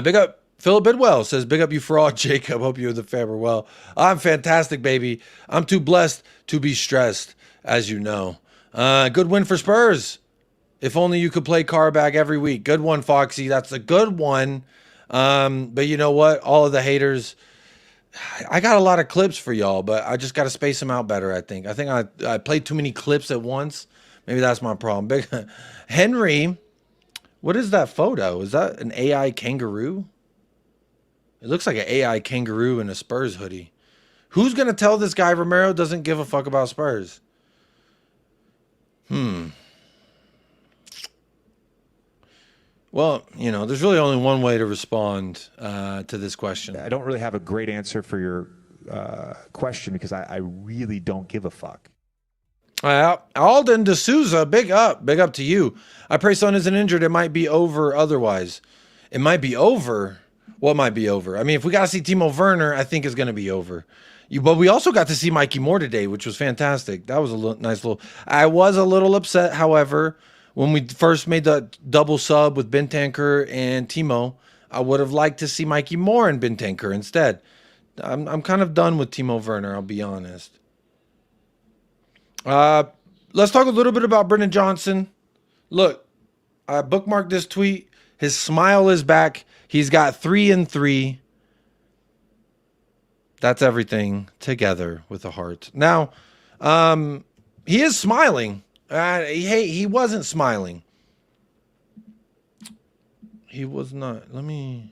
Big up Philip Bidwell says, big up you fraud, Jacob. Hope you and the fam are well. I'm fantastic, baby. I'm too blessed to be stressed, as you know. Good win for Spurs. If only you could play Qarabağ every week. Good one, Foxy. That's a good one. But you know what? All of the haters, I got a lot of clips for y'all, but I just got to space them out better, I think. I think I played too many clips at once. Maybe that's my problem. Big Henry, what is that photo? Is that an AI kangaroo? It looks like an AI kangaroo in a Spurs hoodie. Who's going to tell this guy Romero doesn't give a fuck about Spurs? Well, you know, there's really only one way to respond to this question. I don't really have a great answer for your question because I really don't give a fuck. Alden D'Souza, big up to you. I pray Son isn't injured. It might be over otherwise. It might be over. What might be over? I mean, if we got to see Timo Werner, I think it's going to be over. But we also got to see Mikey Moore today, which was fantastic. That was a nice little... I was a little upset, however, when we first made the double sub with Bentancur and Timo. I would have liked to see Mikey Moore and Bentancur instead. I'm kind of done with Timo Werner, I'll be honest. Let's talk a little bit about Brennan Johnson. Look, I bookmarked this tweet. His smile is back. He's got 3 and 3. That's everything together with a heart. Now, he is smiling. He wasn't smiling. He was not. I'm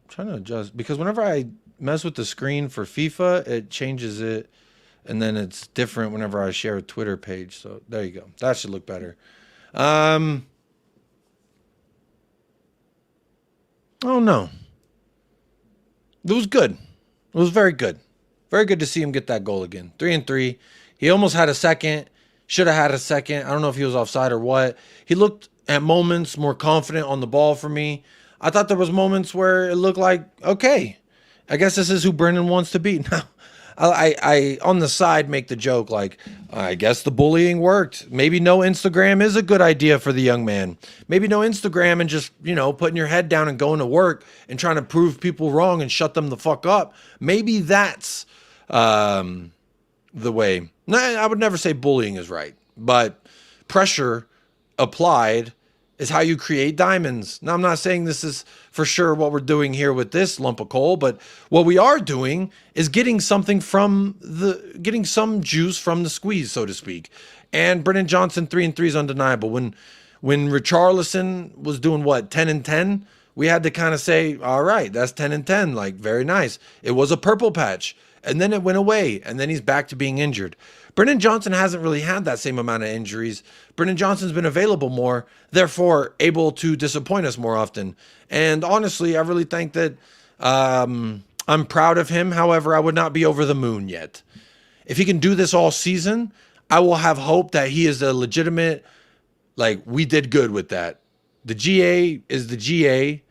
trying to adjust. Because whenever I mess with the screen for FIFA, it changes it. And then it's different whenever I share a Twitter page. So there you go. That should look better. Oh, no. It was good. It was very good. Very good to see him get that goal again. 3 and 3. He almost had a second. Should have had a second. I don't know if he was offside or what. He looked at moments more confident on the ball for me. I thought there was moments where it looked like, okay, I guess this is who Brennan wants to be. Now, I on the side make the joke like, I guess the bullying worked. Maybe no Instagram is a good idea for the young man. Maybe no Instagram and just, you know, putting your head down and going to work and trying to prove people wrong and shut them the fuck up. Maybe that's the way. I would never say bullying is right, but pressure applied is how you create diamonds. Now, I'm not saying this is for sure what we're doing here with this lump of coal, but what we are doing is getting some juice from the squeeze, so to speak. And Brennan Johnson 3 and 3 is undeniable. When Richarlison was doing what, 10 and 10, we had to kind of say, all right, that's 10 and 10, like very nice. It was a purple patch, and then it went away, and then he's back to being injured. Brennan Johnson hasn't really had that same amount of injuries. Brennan Johnson's been available more, therefore able to disappoint us more often. And honestly, I really think that I'm proud of him. However, I would not be over the moon yet. If he can do this all season, I will have hope that he is a legitimate, like, we did good with that. The GA is the GA.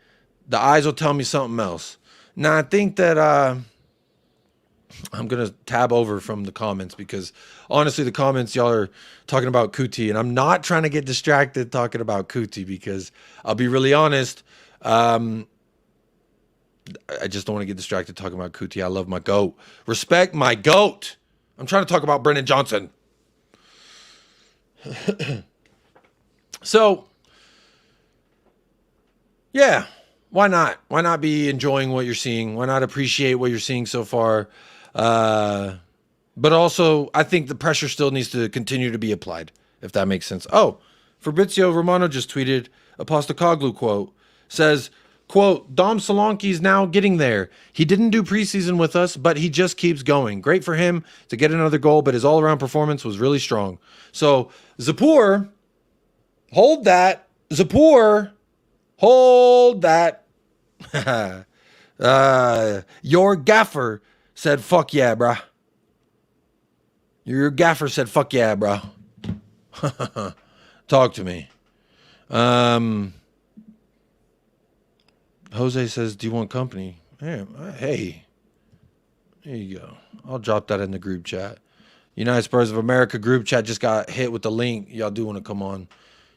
The eyes will tell me something else. Now, I think that... I'm going to tab over from the comments because honestly, the comments y'all are talking about Kuti, and I'm not trying to get distracted talking about Kuti because I'll be really honest. I just don't want to get distracted talking about Kuti. I love my GOAT. Respect my GOAT. I'm trying to talk about Brennan Johnson. So, yeah, why not? Why not be enjoying what you're seeing? Why not appreciate what you're seeing so far? But also, I think the pressure still needs to continue to be applied, if that makes sense. Oh, Fabrizio Romano just tweeted a Postacoglu quote. Says, quote, Dom Solanki is now getting there. He didn't do preseason with us, but he just keeps going. Great for him to get another goal, but his all-around performance was really strong. So, Zapur, hold that. Zapur, hold that. Your gaffer said, fuck yeah, bruh. Your gaffer said, fuck yeah, bruh. Talk to me. Jose says, do you want company? Hey. There you go. I'll drop that in the group chat. United Spurs of America group chat just got hit with the link. Y'all do want to come on.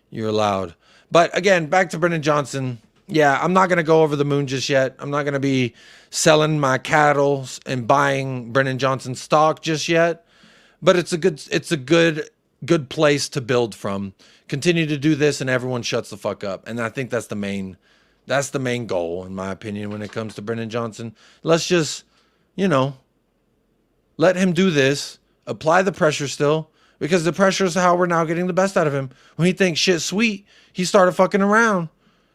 You're allowed. But again, back to Brennan Johnson. yeah, I'm not going to go over the moon just yet. I'm not going to be selling my cattle and buying Brennan Johnson stock just yet. But it's a good place to build from. Continue to do this and everyone shuts the fuck up. And I think that's the main goal, in my opinion, when it comes to Brennan Johnson. Let's just, let him do this. Apply the pressure still. Because the pressure is how we're now getting the best out of him. When he thinks shit's sweet, he started fucking around.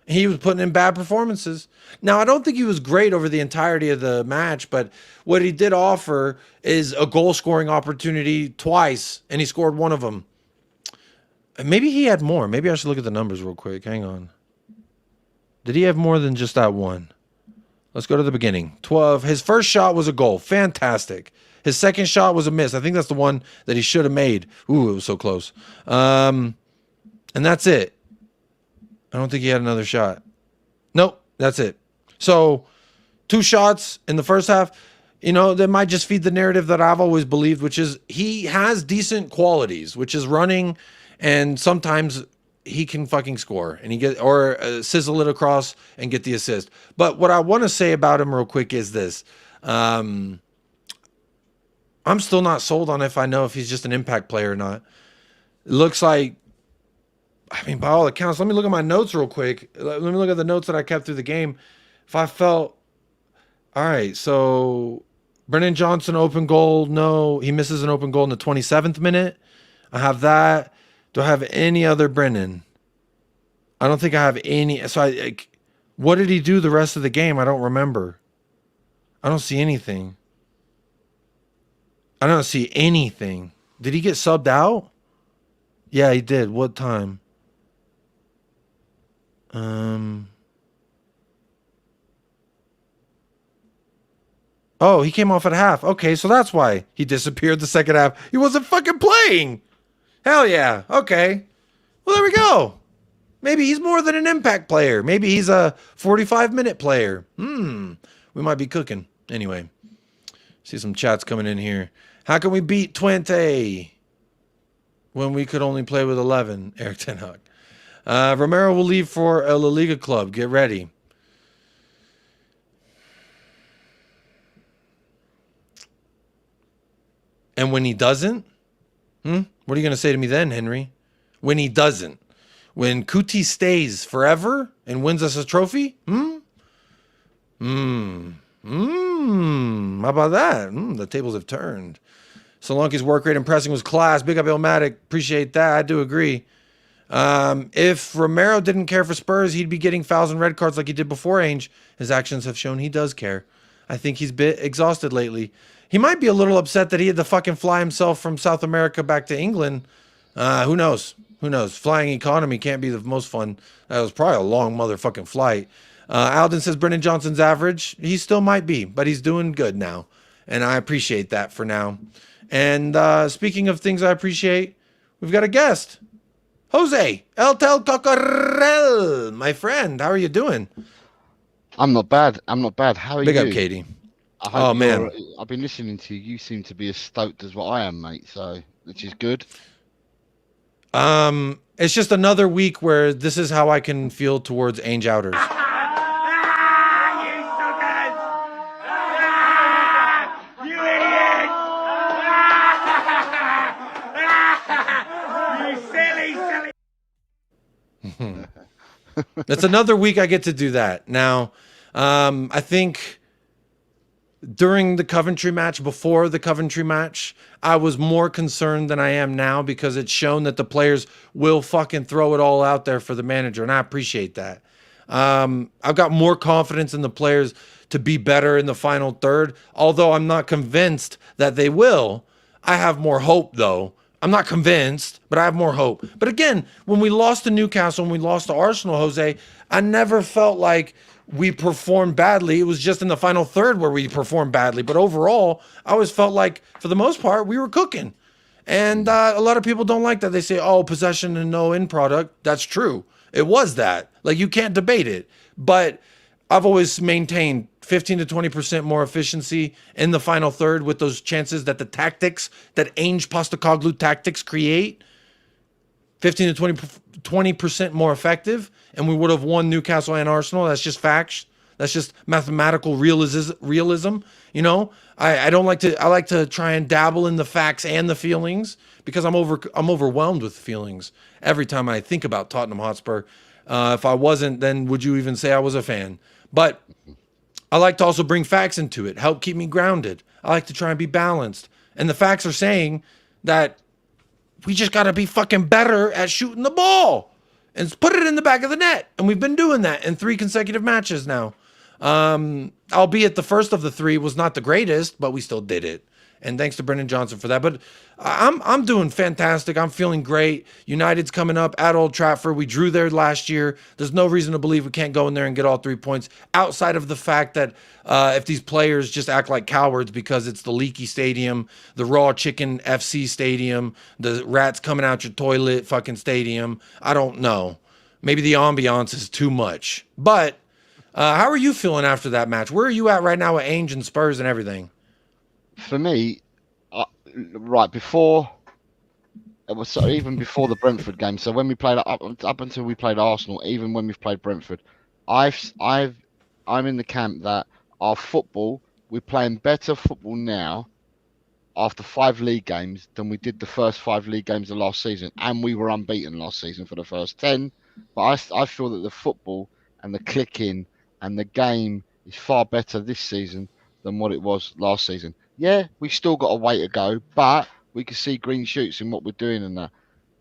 He was putting in bad performances. Now, I don't think he was great over the entirety of the match, but what he did offer is a goal-scoring opportunity twice, and he scored one of them. Maybe he had more. Maybe I should look at the numbers real quick. Hang on. Did he have more than just that one? Let's go to the beginning. 12. His first shot was a goal. Fantastic. His second shot was a miss. I think that's the one that he should have made. Ooh, it was so close. And that's it. I don't think he had another shot. Nope, that's it. So 2 shots in the first half. That might just feed the narrative that I've always believed, which is he has decent qualities, which is running, and sometimes he can fucking score and sizzle it across and get the assist. But what I want to say about him real quick is this. I'm still not sold on if I know if he's just an impact player or not. It looks like, by all accounts, let me look at my notes real quick. Let me look at the notes that I kept through the game. If I felt, all right, so Brennan Johnson, open goal. No, he misses an open goal in the 27th minute. I have that. Do I have any other Brennan? I don't think I have any. So what did he do the rest of the game? I don't remember. I don't see anything. I don't see anything. Did he get subbed out? Yeah, he did. What time? Oh, he came off at half. Okay, so that's why he disappeared the second half. He wasn't fucking playing. Hell yeah. Okay. Well, there we go. Maybe he's more than an impact player. Maybe he's a 45-minute player. We might be cooking. Anyway, see some chats coming in here. How can we beat Twente when we could only play with 11? Eric Ten Hag. Romero will leave for a La Liga club. Get ready. And when he doesn't, what are you going to say to me then, Henry? When he doesn't. When Kuti stays forever and wins us a trophy? How about that? The tables have turned. Solanki's work rate and pressing was class. Big up Ilmatic. Appreciate that. I do agree. If Romero didn't care for Spurs, he'd be getting fouls and red cards like he did before Ainge. His actions have shown he does care. I think he's a bit exhausted lately. He might be a little upset that he had to fucking fly himself from South America back to England. Who knows? Who knows? Flying economy can't be the most fun. That was probably a long motherfucking flight. Alden says Brennan Johnson's average. He still might be, but he's doing good now. And I appreciate that for now. And speaking of things I appreciate, we've got a guest. Jose, El Tel Cocorel, my friend. How are you doing? I'm not bad. How are you? Big up, Katie. Oh, man. I've been listening to you. You seem to be as stoked as what I am, mate. So, which is good. It's just another week where this is how I can feel towards Ainge Outers. That's another week I get to do that. Now, I think during the Coventry match, before the Coventry match, I was more concerned than I am now because it's shown that the players will fucking throw it all out there for the manager, and I appreciate that. I've got more confidence in the players to be better in the final third, although I'm not convinced that they will. I have more hope, though. I'm not convinced, but I have more hope. But again, when we lost to Newcastle and we lost to Arsenal, Jose, I never felt like we performed badly. It was just in the final third where we performed badly. But overall, I always felt like, for the most part, we were cooking. And a lot of people don't like that. They say, oh, possession and no end product. That's true. It was that. Like, you can't debate it. But I've always maintained 15 to 20% more efficiency in the final third with those chances that the tactics, that Ainge Postecoglou tactics create. 15 to 20% more effective, and we would have won Newcastle and Arsenal. That's just facts. That's just mathematical realism. You know, I don't like to. I like to try and dabble in the facts and the feelings because I'm overwhelmed with feelings every time I think about Tottenham Hotspur. If I wasn't, then would you even say I was a fan? But I like to also bring facts into it, help keep me grounded. I like to try and be balanced. And the facts are saying that we just got to be fucking better at shooting the ball and put it in the back of the net. And we've been doing that in 3 consecutive matches now. Albeit the first of the 3 was not the greatest, but we still did it. And thanks to Brennan Johnson for that. But I'm doing fantastic. I'm feeling great. United's coming up at Old Trafford. We drew there last year. There's no reason to believe we can't go in there and get all 3 points outside of the fact that if these players just act like cowards because it's the leaky stadium, the raw chicken FC stadium, the rats coming out your toilet fucking stadium. I don't know. Maybe the ambiance is too much. But how are you feeling after that match? Where are you at right now with Ainge and Spurs and everything? For me, right before it was even before the Brentford game. So when we played up until we played Arsenal, even when we've played Brentford, I'm in the camp that our football, we're playing better football now after 5 league games than we did the first 5 league games of last season, and we were unbeaten last season for the first 10. But I feel that the football and the clicking and the game is far better this season than what it was last season. Yeah, we still got a way to go, but we can see green shoots in what we're doing and that.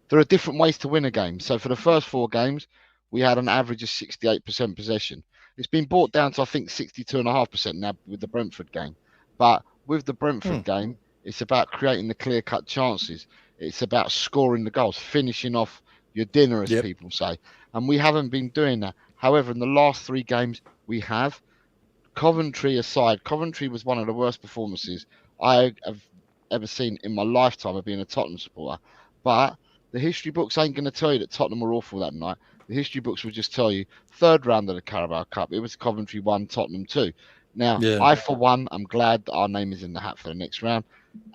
There are different ways to win a game. So for the first 4 games, we had an average of 68% possession. It's been brought down to, I think, 62.5% now with the Brentford game. But with the Brentford game, it's about creating the clear-cut chances. It's about scoring the goals, finishing off your dinner, as people say. And we haven't been doing that. However, in the last 3 games, we have. Coventry aside, Coventry was one of the worst performances I have ever seen in my lifetime of being a Tottenham supporter. But the history books ain't going to tell you that Tottenham were awful that night. The history books will just tell you 3rd round of the Qarabağ Cup, it was Coventry 1, Tottenham 2. Now, I, for one, I'm glad that our name is in the hat for the next round.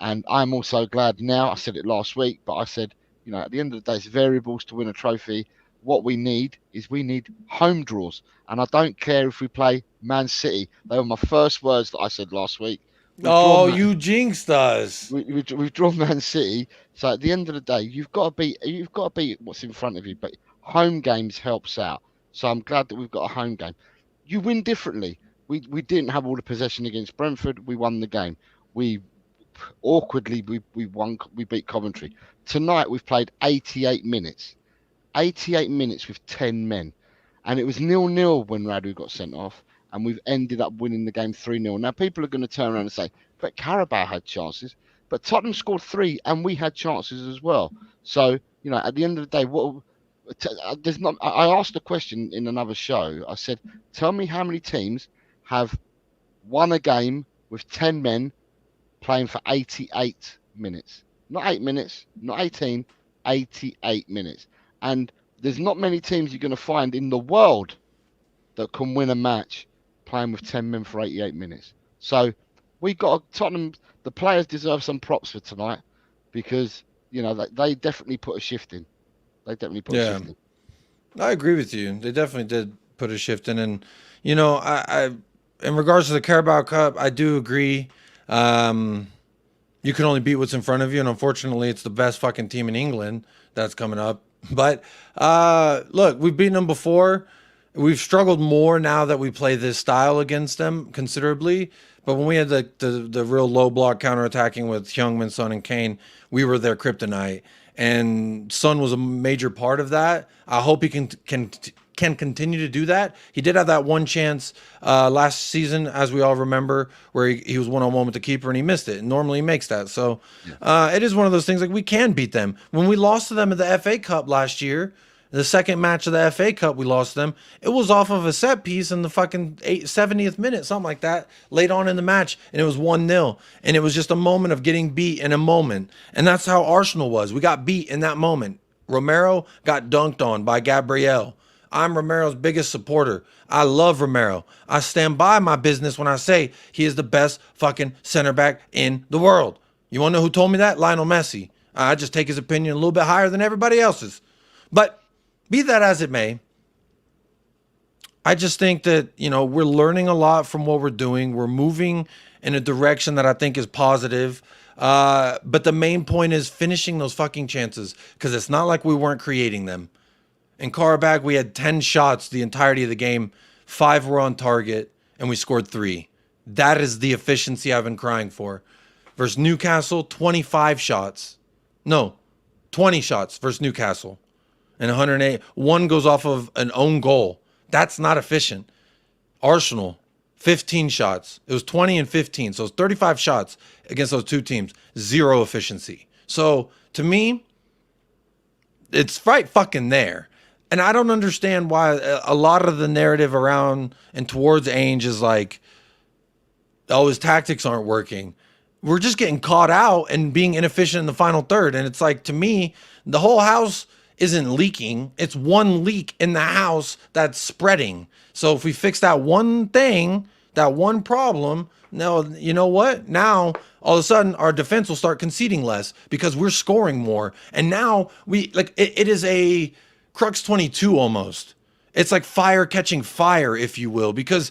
And I'm also glad now, I said it last week, but I said, you know, at the end of the day, it's variables to win a trophy. What we need is we need home draws. And I don't care if we play Man City. They were my first words that I said last week. You jinxed us. We've drawn Man City. So at the end of the day, you've got to beat what's in front of you. But home games helps out. So I'm glad that we've got a home game. You win differently. We didn't have all the possession against Brentford. We won the game. We awkwardly we beat Coventry. Tonight we've played 88 minutes. 88 minutes with 10 men. And it was 0-0 when Radu got sent off. And we've ended up winning the game 3-0. Now, people are going to turn around and say, but Qarabağ had chances. But Tottenham scored 3 and we had chances as well. So, you know, at the end of the day, I asked a question in another show. I said, tell me how many teams have won a game with 10 men playing for 88 minutes. Not 8 minutes, not 18, 88 minutes. And there's not many teams you're going to find in the world that can win a match playing with 10 men for 88 minutes. So we got Tottenham. The players deserve some props for tonight because, you know, they definitely put a shift in. They definitely put a shift in. I agree with you. They definitely did put a shift in. And, you know, I in regards to the Carabao Cup, I do agree. You can only beat what's in front of you. And unfortunately, it's the best fucking team in England that's coming up. But look, we've beaten them before. We've struggled more now that we play this style against them considerably. But when we had the real low block counterattacking with Heung-min, Son, and Kane, we were their kryptonite. And Son was a major part of that. I hope he can continue to do that. He did have that one chance last season, as we all remember, where he was one-on-one with the keeper and he missed it. And normally he makes that. So it is one of those things, like, we can beat them. When we lost to them at the FA Cup last year, the second match of the FA Cup, we lost to them. It was off of a set piece in the fucking 70th minute, something like that, late on in the match, and it was 1-0. And it was just a moment of getting beat in a moment. And that's how Arsenal was. We got beat in that moment. Romero got dunked on by Gabriel. I'm Romero's biggest supporter. I love Romero. I stand by my business when I say he is the best fucking center back in the world. You want to know who told me that? Lionel Messi. I just take his opinion a little bit higher than everybody else's. But be that as it may, I just think that, we're learning a lot from what we're doing. We're moving in a direction that I think is positive. But the main point is finishing those fucking chances, because it's not like we weren't creating them. In Qarabağ, we had 10 shots the entirety of the game. 5 were on target, and we scored 3. That is the efficiency I've been crying for. Versus Newcastle, 25 shots. No, 20 shots versus Newcastle. And 108. One goes off of an own goal. That's not efficient. Arsenal, 15 shots. It was 20 and 15. So it's 35 shots against those two teams. 0 efficiency. So to me, it's right fucking there. And I don't understand why a lot of the narrative around and towards Ainge is like, oh, his tactics aren't working. We're just getting caught out and being inefficient in the final third. And it's like, to me, the whole house isn't leaking. It's one leak in the house that's spreading. So if we fix that one thing, that one problem, now, you know what? Now, all of a sudden, our defense will start conceding less because we're scoring more. And now it is a Crux 22 almost. It's like fire catching fire, if you will, because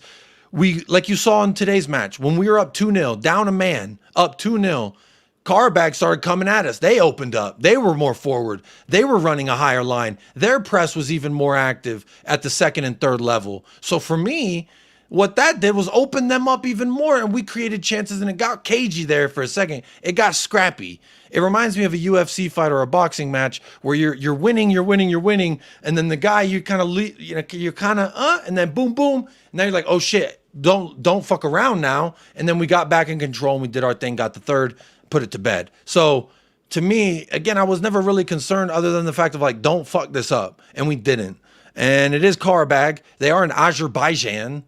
like you saw in today's match, when we were up 2-0, down a man, up 2-0, Qarabağ started coming at us. They opened up. They were more forward. They were running a higher line. Their press was even more active at the second and third level. So for me, what that did was open them up even more, and we created chances, and it got cagey there for a second. It got scrappy. It reminds me of a UFC fight or a boxing match where you're winning, and then the guy you're kind of and then boom, boom, and now you're like, oh shit, don't fuck around now. And then we got back in control and we did our thing, got the third, put it to bed. So to me, again, I was never really concerned other than the fact of like, don't fuck this up, and we didn't. And it is Qarabağ. They are in Azerbaijan.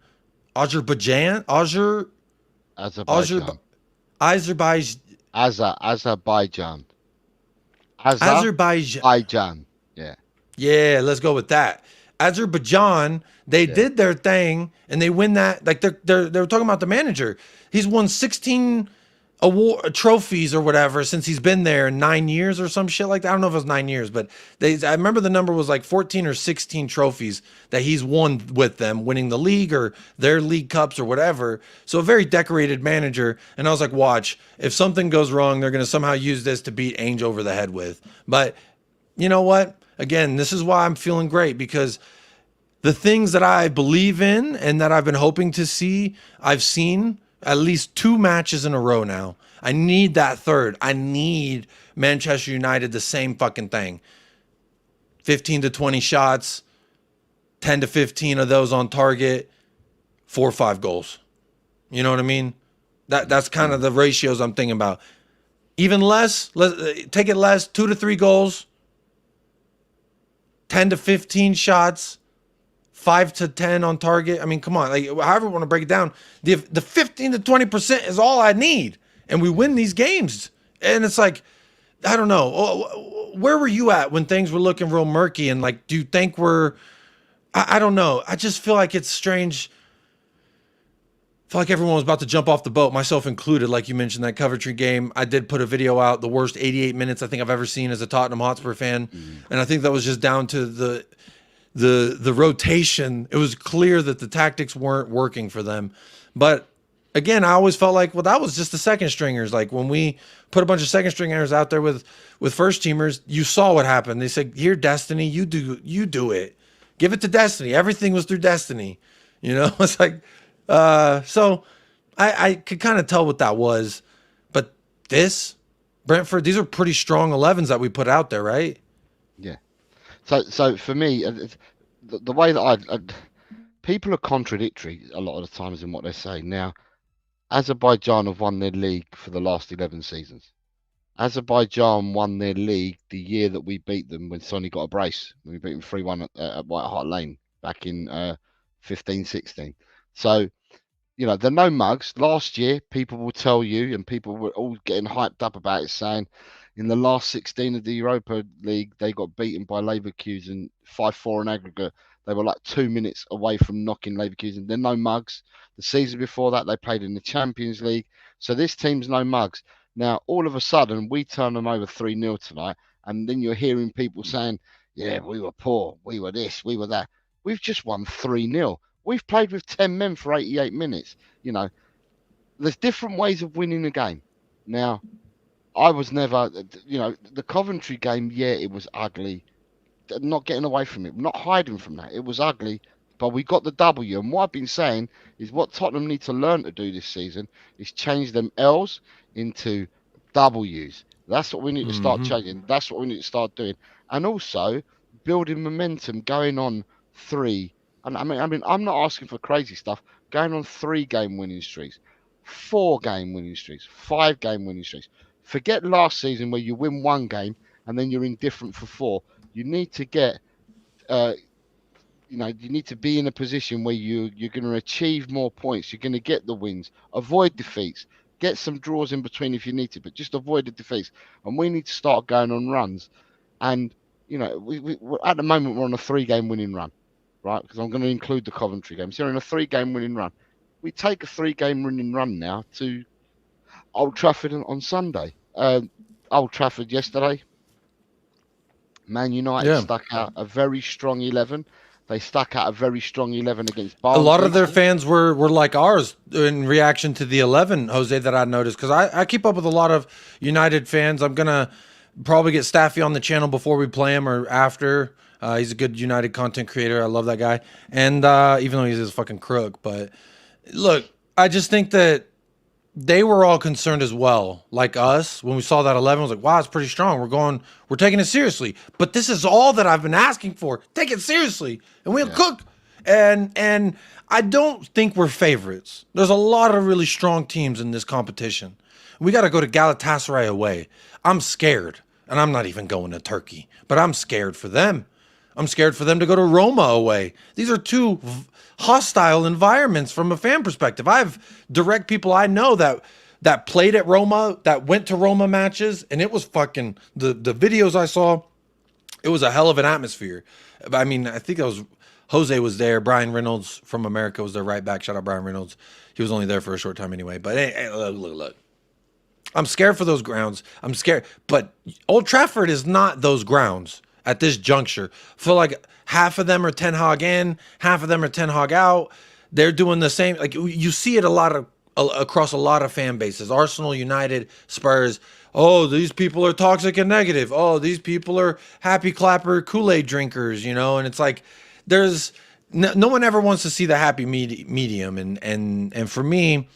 Azerbaijan. Yeah, let's go with that. Azerbaijan, they did their thing and they win that. Like they're talking about the manager. He's won 16 trophies or whatever since he's been there in 9 years or some shit like that. I don't know if it was 9 years, but I remember the number was like 14 or 16 trophies that he's won with them, winning the league or their league cups or whatever. So a very decorated manager. And I was like, watch, if something goes wrong, they're going to somehow use this to beat Ainge over the head with. But you know what? Again, this is why I'm feeling great, because the things that I believe in and that I've been hoping to see, I've seen at least 2 matches in a row now. I need that third. I need Manchester United the same fucking thing. 15 to 20 shots, 10 to 15 of those on target, 4 or 5 goals. You know what I mean? That's kind of the ratios I'm thinking about. Even less, take it less, 2 to 3 goals, 10 to 15 shots, 5 to 10 on target. I mean, come on, like however you want to break it down, the 15 to 20% is all I need, and we win these games. And it's like, I don't know, where were you at when things were looking real murky? And like, do you think I don't know. I just feel like it's strange. I feel like everyone was about to jump off the boat, myself included. Like you mentioned, that Coventry game, I did put a video out, the worst 88 minutes I think I've ever seen as a Tottenham Hotspur fan. And I think that was just down to the rotation. It was clear that the tactics weren't working for them. But again, I always felt like, well, that was just the second stringers. Like when we put a bunch of second stringers out there with first teamers, you saw what happened. They said, here, Destiny, you do it. Give it to Destiny. Everything was through Destiny. You know, it's like, so I could kind of tell what that was. But this, Brentford, these are pretty strong 11s that we put out there, right? Yeah. So for me, the way that people are contradictory a lot of the times in what they say. Now, Azerbaijan have won their league for the last 11 seasons. Azerbaijan won their league the year that we beat them when Sonny got a brace. We beat them 3-1 at White Hart Lane back in 15-16. So, you know, they're no mugs. Last year, people will tell you, and people were all getting hyped up about it, saying in the last 16 of the Europa League, they got beaten by Leverkusen 5-4 in aggregate. They were like 2 minutes away from knocking Leverkusen. They're no mugs. The season before that, they played in the Champions League. So this team's no mugs. Now, all of a sudden, we turn them over 3-0 tonight, and then you're hearing people saying, yeah, we were poor, we were this, we were that. We've just won 3-0. We've played with 10 men for 88 minutes. You know, there's different ways of winning a game. Now, I was never, you know, the Coventry game, yeah, it was ugly. Not getting away from it, not hiding from that. It was ugly, but we got the W. And what I've been saying is what Tottenham need to learn to do this season is change them L's into W's. That's what we need to start changing. That's what we need to start doing. And also building momentum, going on 3. And I mean, I'm not asking for crazy stuff. Going on 3-game winning streaks, 4-game winning streaks, 5-game winning streaks. Forget last season where you win 1 game and then you're indifferent for 4. You need to get, you need to be in a position where you're going to achieve more points. You're going to get the wins, avoid defeats, get some draws in between if you need to, but just avoid the defeats. And we need to start going on runs. And, you know, we're, at the moment, we're on a 3-game winning run, right? Because I'm going to include the Coventry game. So we're in a 3-game winning run. We take a 3-game winning run now to Old Trafford on Sunday. Old Trafford yesterday. Man United stuck out a very strong 11. They stuck out a very strong 11 against Barnsley. A lot of their fans were like ours in reaction to the 11, Jose, that I noticed. Because I keep up with a lot of United fans. I'm going to probably get Staffy on the channel before we play him or after. He's a good United content creator. I love that guy. And even though he's a fucking crook. But look, I just think that they were all concerned as well, like us. When we saw that 11, I was like, wow, it's pretty strong. We're taking it seriously. But this is all that I've been asking for. Take it seriously. And we'll cook. And I don't think we're favorites. There's a lot of really strong teams in this competition. We got to go to Galatasaray away. I'm scared. And I'm not even going to Turkey. But I'm scared for them. I'm scared for them to go to Roma away. These are 2 hostile environments from a fan perspective. I have direct people I know that played at Roma, that went to Roma matches, and it was fucking the videos I saw. It was a hell of an atmosphere. I mean, I think it was Jose was there. Brian Reynolds from America was their right back. Shout out Brian Reynolds. He was only there for a short time anyway. But hey, look. I'm scared for those grounds. I'm scared. But Old Trafford is not those grounds at this juncture. I feel like half of them are Ten Hag in, half of them are Ten Hag out. They're doing the same. Like you see it across a lot of fan bases. Arsenal, United, Spurs. Oh, these people are toxic and negative. Oh, these people are happy clapper Kool-Aid drinkers, you know? And it's like there's no one ever wants to see the happy medium. And for me,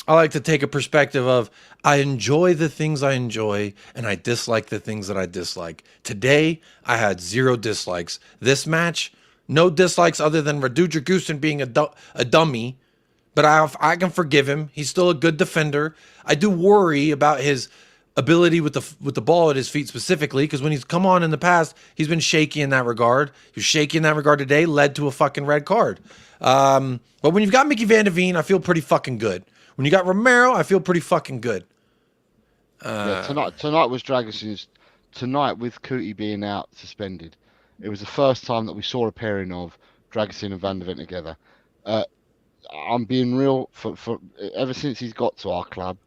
I like to take a perspective of I enjoy the things I enjoy and I dislike the things that I dislike. Today, I had 0 dislikes. This match, no dislikes other than Radu Dragusin being a dummy. But I can forgive him. He's still a good defender. I do worry about his ability with the ball at his feet specifically, because when he's come on in the past, he's been shaky in that regard. He was shaky in that regard today, led to a fucking red card. But when you've got Mickey Van de Veen, I feel pretty fucking good. When you got Romero, I feel pretty fucking good. Tonight was Dragusin's. Tonight with Kuti being out suspended, it was the first time that we saw a pairing of Dragusin and Van de Ven together. I'm being real. For ever since he's got to our club,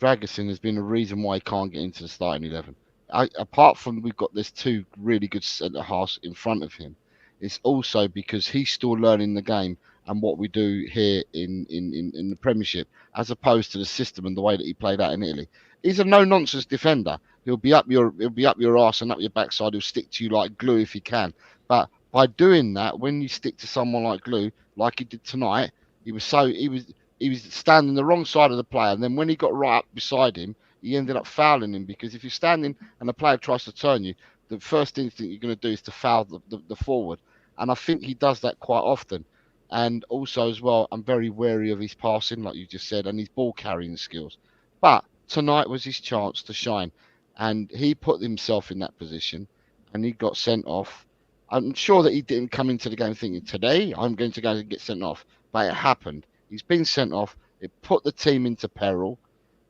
Dragusin has been a reason why he can't get into the starting 11. Apart from we've got this 2 really good centre halves in front of him, it's also because he's still learning the game and what we do here in the Premiership, as opposed to the system and the way that he played out in Italy. He's a no-nonsense defender. He'll be up your arse and up your backside. He'll stick to you like glue if he can. But by doing that, when you stick to someone like glue, like he did tonight, he was standing the wrong side of the player, and then when he got right up beside him, he ended up fouling him, because if you're standing and the player tries to turn you, the first instinct you're going to do is to foul the forward. And I think he does that quite often. And also as well, I'm very wary of his passing, like you just said, and his ball carrying skills. But tonight was his chance to shine, and he put himself in that position, and he got sent off. I'm sure that he didn't come into the game thinking, today I'm going to go and get sent off, but it happened. He's been sent off. It put the team into peril,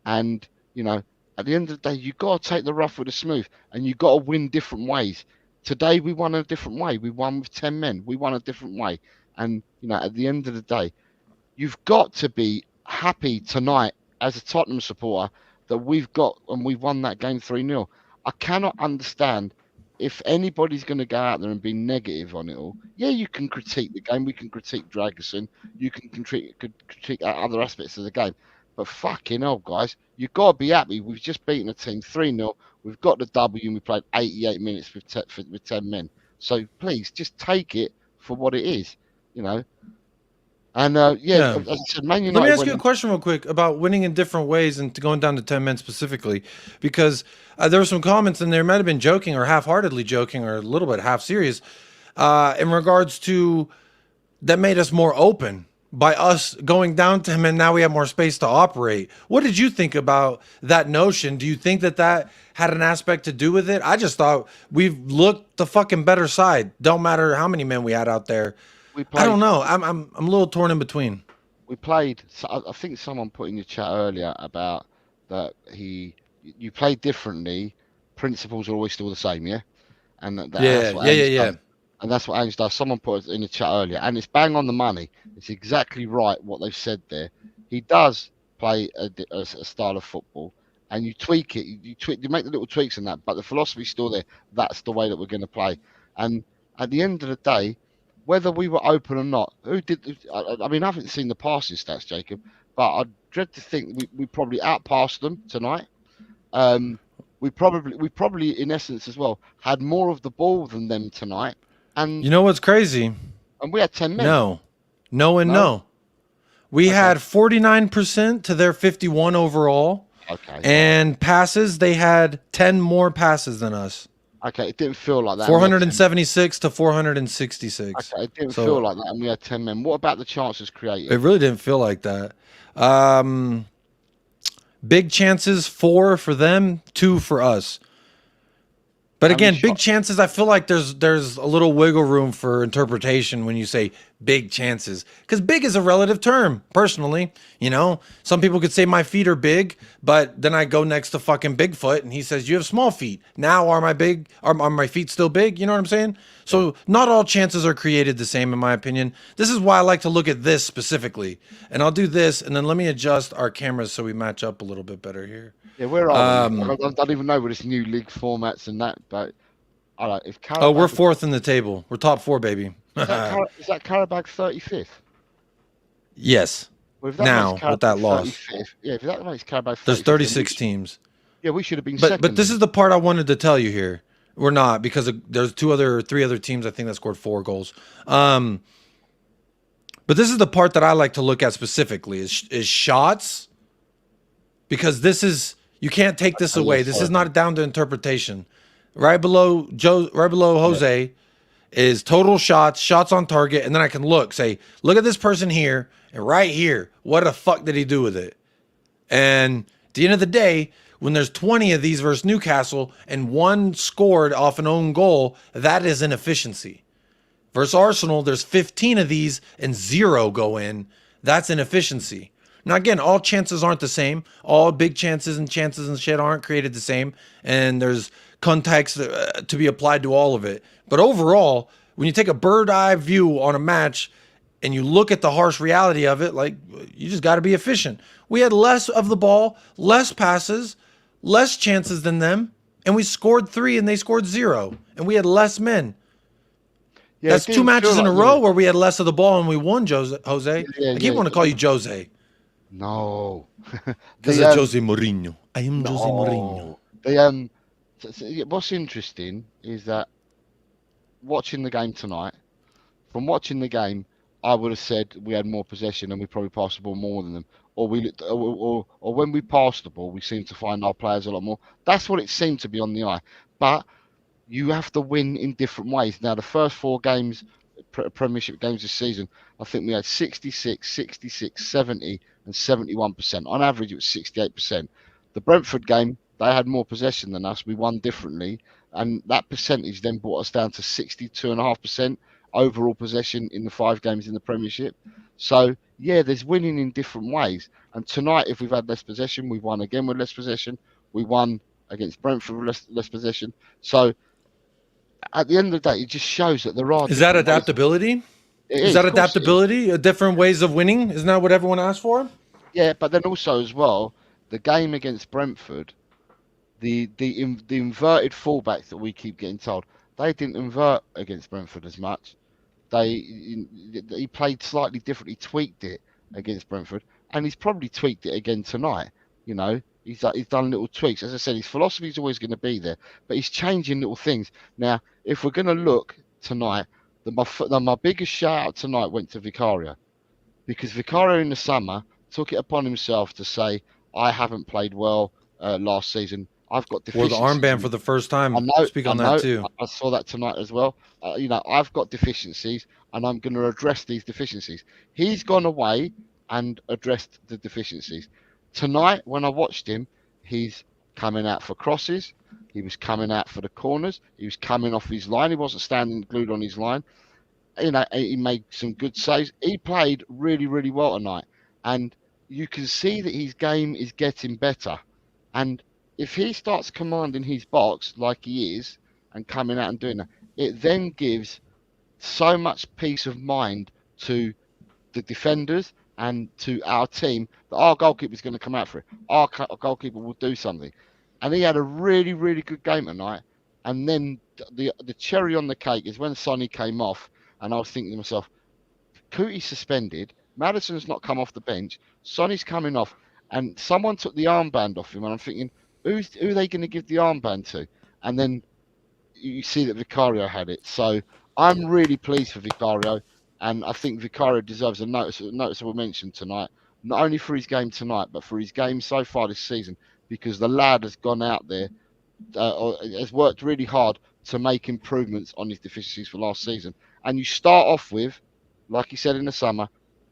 and you know, at the end of the day, you got to take the rough with the smooth, and you got to win different ways. Today we won a different way. We won with 10 men. We won a different way. And, you know, at the end of the day, you've got to be happy tonight as a Tottenham supporter that we've won that game 3-0. I cannot understand if anybody's going to go out there and be negative on it all, yeah, you can critique the game. We can critique Dragerson. You can critique other aspects of the game. But fucking hell, guys, you've got to be happy. We've just beaten a team 3-0. We've got the W and we played 88 minutes with 10 men. So please, just take it for what it is, you know. And Yeah. as I said, Man United. Let me ask you a question real quick about winning in different ways and going down to 10 men specifically, because there were some comments and there might have been joking or half-heartedly joking or a little bit half serious in regards to that made us more open by us going down to him, and now we have more space to operate. What did you think about that notion? Do you think that that had an aspect to do with it? I just thought we've looked the fucking better side. Don't matter how many men we had out there. I don't know. I'm a little torn in between. We played. I think someone put in the chat earlier about that you played differently. Principles are always still the same, yeah. And that's what Ainge does. And that's what Ainge does. Someone put it in the chat earlier, and it's bang on the money. It's exactly right what they've said there. He does play a style of football, and you tweak it. You make the little tweaks in that, but the philosophy's still there. That's the way that we're going to play. And at the end of the day, whether we were open or not, I mean, I haven't seen the passing stats, Jacob, but I dread to think we probably outpassed them tonight. We probably, in essence, as well, had more of the ball than them tonight. And you know what's crazy? And we had 10 men. No. We had 49% to their 51 overall. Okay. And passes, they had 10 more passes than us. Okay, it didn't feel like that. 476 to 466. Okay, it didn't feel like that, and we had 10 men. What about the chances created? It really didn't feel like that. Big chances, 4 for them, 2 for us. But again, big chances, I feel like there's a little wiggle room for interpretation when you say big chances. Because big is a relative term, personally. You know, some people could say my feet are big, but then I go next to fucking Bigfoot and he says, you have small feet. Now are my feet still big? You know what I'm saying? So not all chances are created the same, in my opinion. This is why I like to look at this specifically. And I'll do this, and then let me adjust our cameras so we match up a little bit better here. Yeah, where are we? I don't even know with this new league formats and that, but I don't know. If Qarabağ, we're 4th in the table. We're top 4, baby. Is that Qarabağ 35th? Yes. Well, now, with that loss. 35th, yeah, if that makes Qarabağ 35th, there's 36 teams. Yeah, we should have been second. But this is the part I wanted to tell you here. We're not, because there's 3 other teams, I think, that scored 4 goals. But this is the part that I like to look at specifically is shots, because this is, you can't take this away. This is not down to interpretation. Right below Jose is total shots on target, and then I can say, look at this person here, and right here, what the fuck did he do with it? And at the end of the day, when there's 20 of these versus Newcastle and 1 scored off an own goal, that is an efficiency. Versus Arsenal, there's 15 of these and 0 go in. That's an efficiency. Now, again, all chances aren't the same. All big chances and shit aren't created the same. And there's context to be applied to all of it. But overall, when you take a bird eye view on a match and you look at the harsh reality of it, like, you just got to be efficient. We had less of the ball, less passes, less chances than them, and we scored 3 and they scored 0. And we had less men. Yeah, that's 2 matches in a row where we had less of the ball and we won, Jose. I keep wanting to call you Jose. No. Because it's Jose Mourinho. I am Jose Mourinho. What's interesting is that watching the game tonight, from watching the game, I would have said we had more possession and we probably passed the ball more than them. Or when we passed the ball, we seemed to find our players a lot more. That's what it seemed to be on the eye. But you have to win in different ways. Now, the first 4 games, Premiership games this season, I think we had 66, 66, 70 and 71%. On average, it was 68%. The Brentford game, they had more possession than us. We won differently. And that percentage then brought us down to 62.5% overall possession in the 5 games in the Premiership. So, yeah, there's winning in different ways. And tonight, if we've had less possession, we've won again with less possession. We won against Brentford with less possession. So, at the end of the day, it just shows that there are... Is that adaptability? Is that adaptability? Different ways of winning? Isn't that what everyone asked for? Yeah, but then also as well, the game against Brentford, the inverted fullbacks that we keep getting told, they didn't invert against Brentford as much. He played slightly differently, tweaked it against Brentford, and he's probably tweaked it again tonight. You know, he's done little tweaks. As I said, his philosophy is always going to be there, but he's changing little things. Now, if we're going to look tonight, my biggest shout out tonight went to Vicario, because Vicario in the summer took it upon himself to say, I haven't played well last season. I've got deficiencies. Wore the armband for the first time. I know, Speak on that too. I saw that tonight as well. You know, I've got deficiencies, and I'm going to address these deficiencies. He's gone away and addressed the deficiencies. Tonight, when I watched him, he's coming out for crosses. He was coming out for the corners. He was coming off his line. He wasn't standing glued on his line. You know, he made some good saves. He played really, really well tonight, and you can see that his game is getting better. And if he starts commanding his box like he is and coming out and doing that, it then gives so much peace of mind to the defenders and to our team that our goalkeeper is going to come out for it. Our goalkeeper will do something. And he had a really, really good game tonight. And then the cherry on the cake is when Sonny came off, and I was thinking to myself, Cootie suspended, Maddison's not come off the bench, Sonny's coming off, and someone took the armband off him, and I'm thinking, who are they going to give the armband to? And then you see that Vicario had it. So I'm really pleased for Vicario, and I think Vicario deserves a noticeable mention tonight, not only for his game tonight, but for his game so far this season, because the lad has gone out there, has worked really hard to make improvements on his deficiencies for last season. And you start off with, like he said in the summer,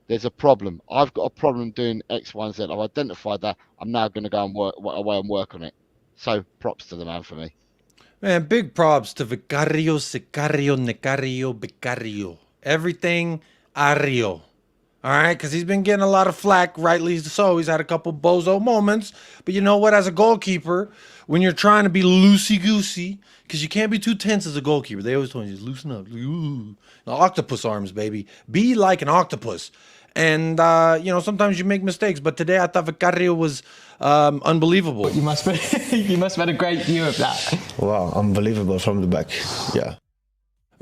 there's a problem. I've got a problem doing X, Y, and Z. I've identified that. I'm now going to go and work on it. So props to the man for me. Man, big props to Vicario, Sicario, Necario, Vicario. Everything Ario. All right, because he's been getting a lot of flack, rightly so. He's had a couple bozo moments. But you know what? As a goalkeeper, when you're trying to be loosey-goosey, because you can't be too tense as a goalkeeper. They always told you, just loosen up. Ooh. Octopus arms, baby. Be like an octopus. And, you know, sometimes you make mistakes. But today I thought Vicario was unbelievable. You must have had a great view of that. Wow, unbelievable from the back. Yeah.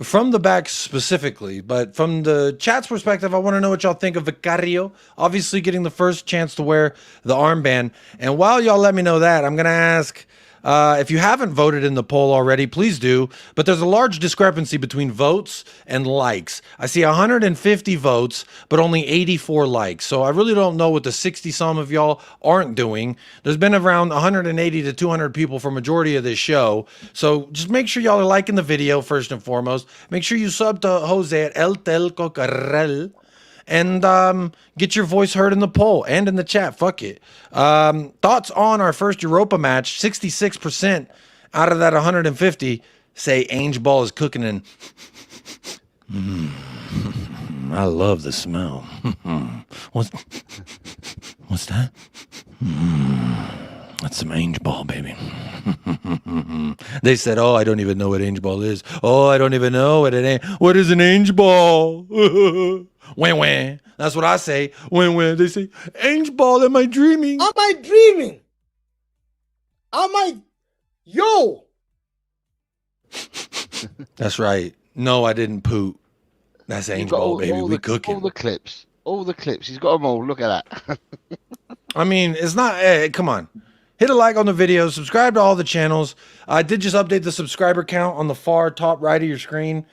From the back specifically, but from the chat's perspective, I want to know what y'all think of Vicario. Obviously getting the first chance to wear the armband. And while y'all let me know that, I'm going to ask, if you haven't voted in the poll already, please do. But there's a large discrepancy between votes and likes. I see 150 votes, but only 84 likes. So I really don't know what the 60-some of y'all aren't doing. There's been around 180 to 200 people for majority of this show. So just make sure y'all are liking the video first and foremost. Make sure you sub to Jose at El Telco Carrel. And get your voice heard in the poll and in the chat. Fuck it. Thoughts on our first Europa match? 66% out of that 150 say Ainge Ball is cooking and I love the smell. What's that? That's some Ainge Ball, baby. They said, oh, I don't even know what Ainge Ball is. Oh, I don't even know what it ain't. What is an Ainge Ball? Wah. That's what I say. Wah. They say, Ainge Ball, am I dreaming? Am I dreaming? Am I? Yo! That's right. No, I didn't poop. That's Ainge Ball, baby. We cooking. All the clips. He's got them all. Look at that. I mean, it's not, hey, come on. Hit a like on the video. Subscribe to all the channels. I did just update the subscriber count on the far top right of your screen.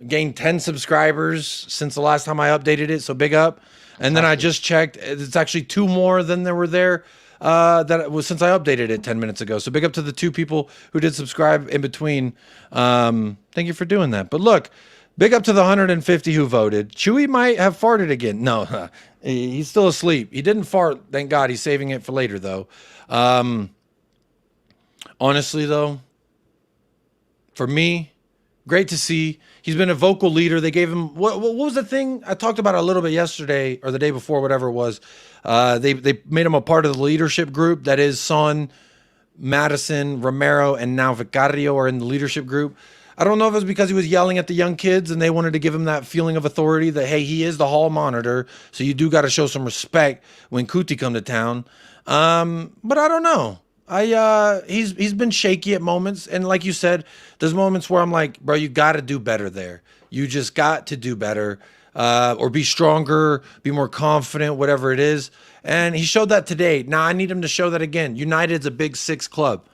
Gained 10 subscribers since the last time I updated it, so big up. And then I just checked. It's actually 2 more than there were there that it was since I updated it 10 minutes ago. So big up to the 2 people who did subscribe in between. Thank you for doing that. But look, big up to the 150 who voted. Chewy might have farted again. No, he's still asleep. He didn't fart, thank God. He's saving it for later, though. Honestly, though, for me, great to see. He's been a vocal leader. They gave him, what was the thing? I talked about it a little bit yesterday or the day before, whatever it was. They made him a part of the leadership group. That is Son, Maddison, Romero, and now Vicario are in the leadership group. I don't know if it's because he was yelling at the young kids and they wanted to give him that feeling of authority that, hey, he is the hall monitor, so you do got to show some respect when Kuti come to town. But I don't know. He's been shaky at moments, and like you said, there's moments where I'm like, bro, you got to do better there. You just got to do better, or be stronger, be more confident, whatever it is. And he showed that today. Now I need him to show that again. United's a big six club.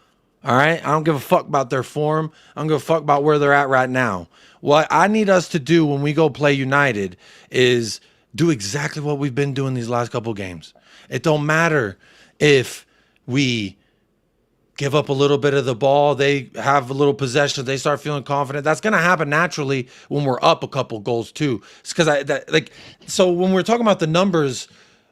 All right, I don't give a fuck about their form. I don't give a fuck about where they're at right now. What I need us to do when we go play United is do exactly what we've been doing these last couple games. It don't matter if we give up a little bit of the ball, they have a little possession, they start feeling confident. That's going to happen naturally when we're up a couple goals too. It's because so when we're talking about the numbers,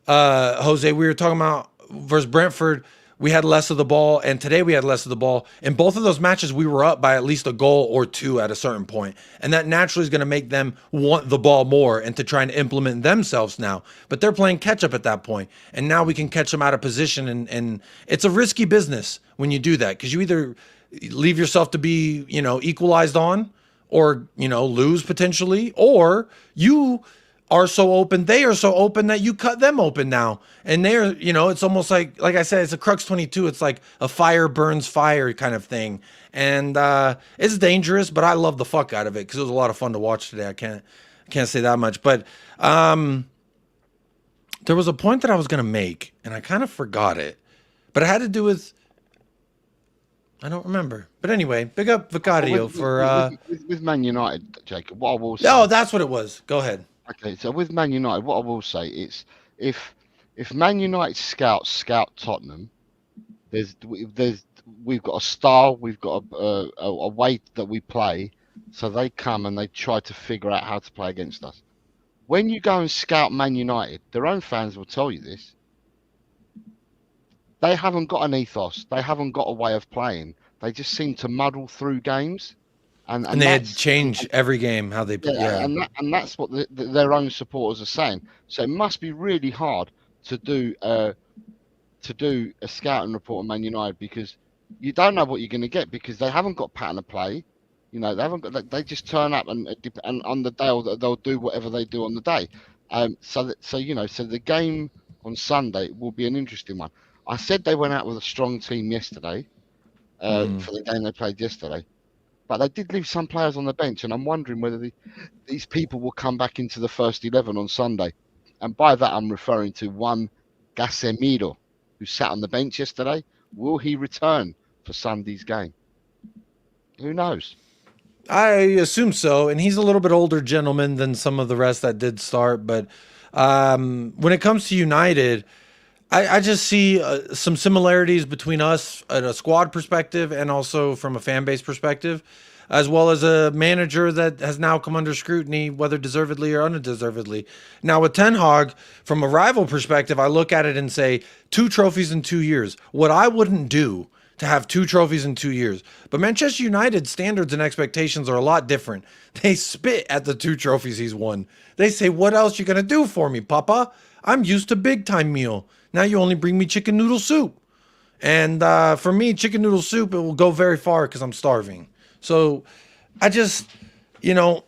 Jose, we were talking about versus Brentford, we had less of the ball, and today we had less of the ball. In both of those matches, we were up by at least a goal or two at a certain point, and that naturally is going to make them want the ball more and to try and implement themselves now. But they're playing catch up at that point, and now we can catch them out of position, and it's a risky business when you do that, because you either leave yourself to be, equalized on, or lose potentially, or you are so open, they are so open that you cut them open now. And they're, it's almost like I said, it's a Crux 22. It's like a fire burns fire kind of thing. And it's dangerous, but I love the fuck out of it because it was a lot of fun to watch today. I can't say that much. But there was a point that I was going to make, and I kind of forgot it. But it had to do with, I don't remember. But anyway, big up Vicario with Man United, Jacob. What I will say. Oh, that's what it was. Go ahead. Okay, so with Man United, what I will say is, if Man United scout Tottenham, we've got a style, we've got a way that we play, so they come and they try to figure out how to play against us. When you go and scout Man United, their own fans will tell you this. They haven't got an ethos. They haven't got a way of playing. They just seem to muddle through games. And they had changed every game how they play. Yeah. And that's what their own supporters are saying. So it must be really hard to do a scouting report on Man United, because you don't know what you're going to get, because they haven't got pattern of play. They haven't got. They just turn up and on the day they'll do whatever they do on the day. So the game on Sunday will be an interesting one. I said they went out with a strong team yesterday for the game they played yesterday. But they did leave some players on the bench, and I'm wondering whether these people will come back into the first 11 on Sunday. And by that, I'm referring to one Casemiro, who sat on the bench yesterday. Will he return for Sunday's game? Who knows? I assume so, and he's a little bit older gentleman than some of the rest that did start. But when it comes to United, I just see some similarities between us at a squad perspective and also from a fan base perspective, as well as a manager that has now come under scrutiny, whether deservedly or undeservedly. Now with Ten Hag, from a rival perspective, I look at it and say 2 trophies in 2 years. What I wouldn't do to have 2 trophies in 2 years. But Manchester United's standards and expectations are a lot different. They spit at the 2 trophies he's won. They say, what else you going to do for me, Papa? I'm used to big time meal. Now you only bring me chicken noodle soup. And for me, chicken noodle soup, it will go very far because I'm starving. So I just, It's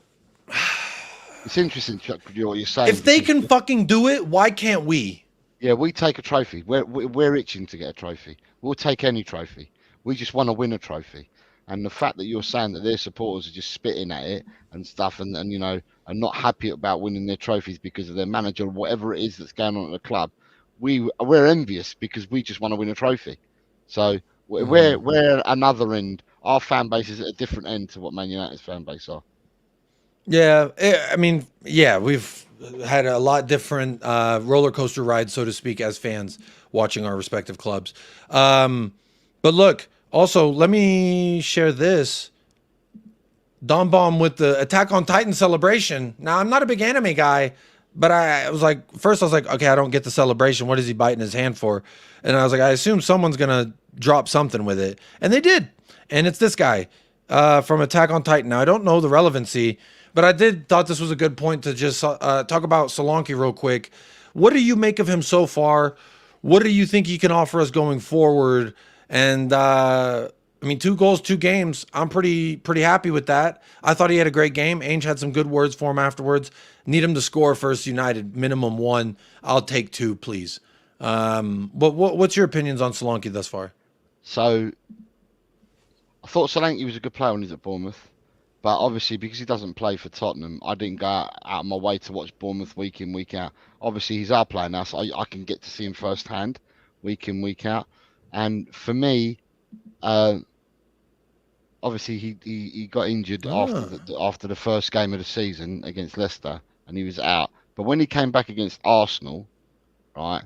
interesting, Chuck, what you're saying. If they can fucking do it, why can't we? Yeah, we take a trophy. We're itching to get a trophy. We'll take any trophy. We just want to win a trophy. And the fact that you're saying that their supporters are just spitting at it and stuff, and are not happy about winning their trophies because of their manager or whatever it is that's going on at the club, we're envious because we just want to win a trophy. So we're another end. Our fan base is at a different end to what Man United's fan base are. Yeah, we've had a lot different roller coaster rides, so to speak, as fans watching our respective clubs. But look, also, let me share this. Don Bomb with the Attack on Titan celebration. Now, I'm not a big anime guy, but I was like, okay, I don't get the celebration. What is he biting his hand for? And I was like, I assume someone's going to drop something with it. And they did. And it's this guy from Attack on Titan. Now, I don't know the relevancy, but I thought this was a good point to just talk about Solanki real quick. What do you make of him so far? What do you think he can offer us going forward? And 2 goals, 2 games. I'm pretty happy with that. I thought he had a great game. Ainge had some good words for him afterwards. Need him to score first United, minimum 1. I'll take 2, please. But what's your opinions on Solanki thus far? So I thought Solanki was a good player when he was at Bournemouth. But obviously, because he doesn't play for Tottenham, I didn't go out of my way to watch Bournemouth week in, week out. Obviously, he's our player now, so I can get to see him firsthand, week in, week out. And for me, obviously he got injured after the first game of the season against Leicester, and he was out. But when he came back against Arsenal, right,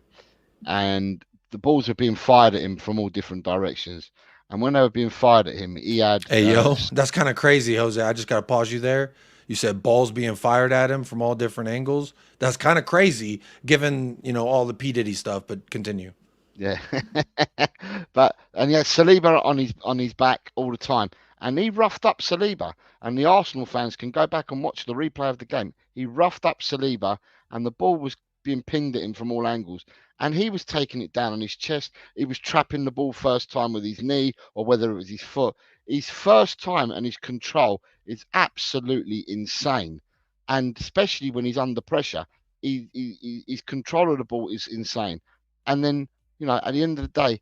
and the balls were being fired at him from all different directions. And when they were being fired at him, he had... Hey, yo, that's kind of crazy, Jose. I just got to pause you there. You said balls being fired at him from all different angles. That's kind of crazy, given, you know, all the P. Diddy stuff, but continue. Yeah. And he had Saliba on his back all the time. And he roughed up Saliba. And the Arsenal fans can go back and watch the replay of the game. He roughed up Saliba, and the ball was being pinged at him from all angles. And he was taking it down on his chest. He was trapping the ball first time with his knee, or whether it was his foot. His first time and his control is absolutely insane. And especially when he's under pressure, his control of the ball is insane. And then, you know, at the end of the day,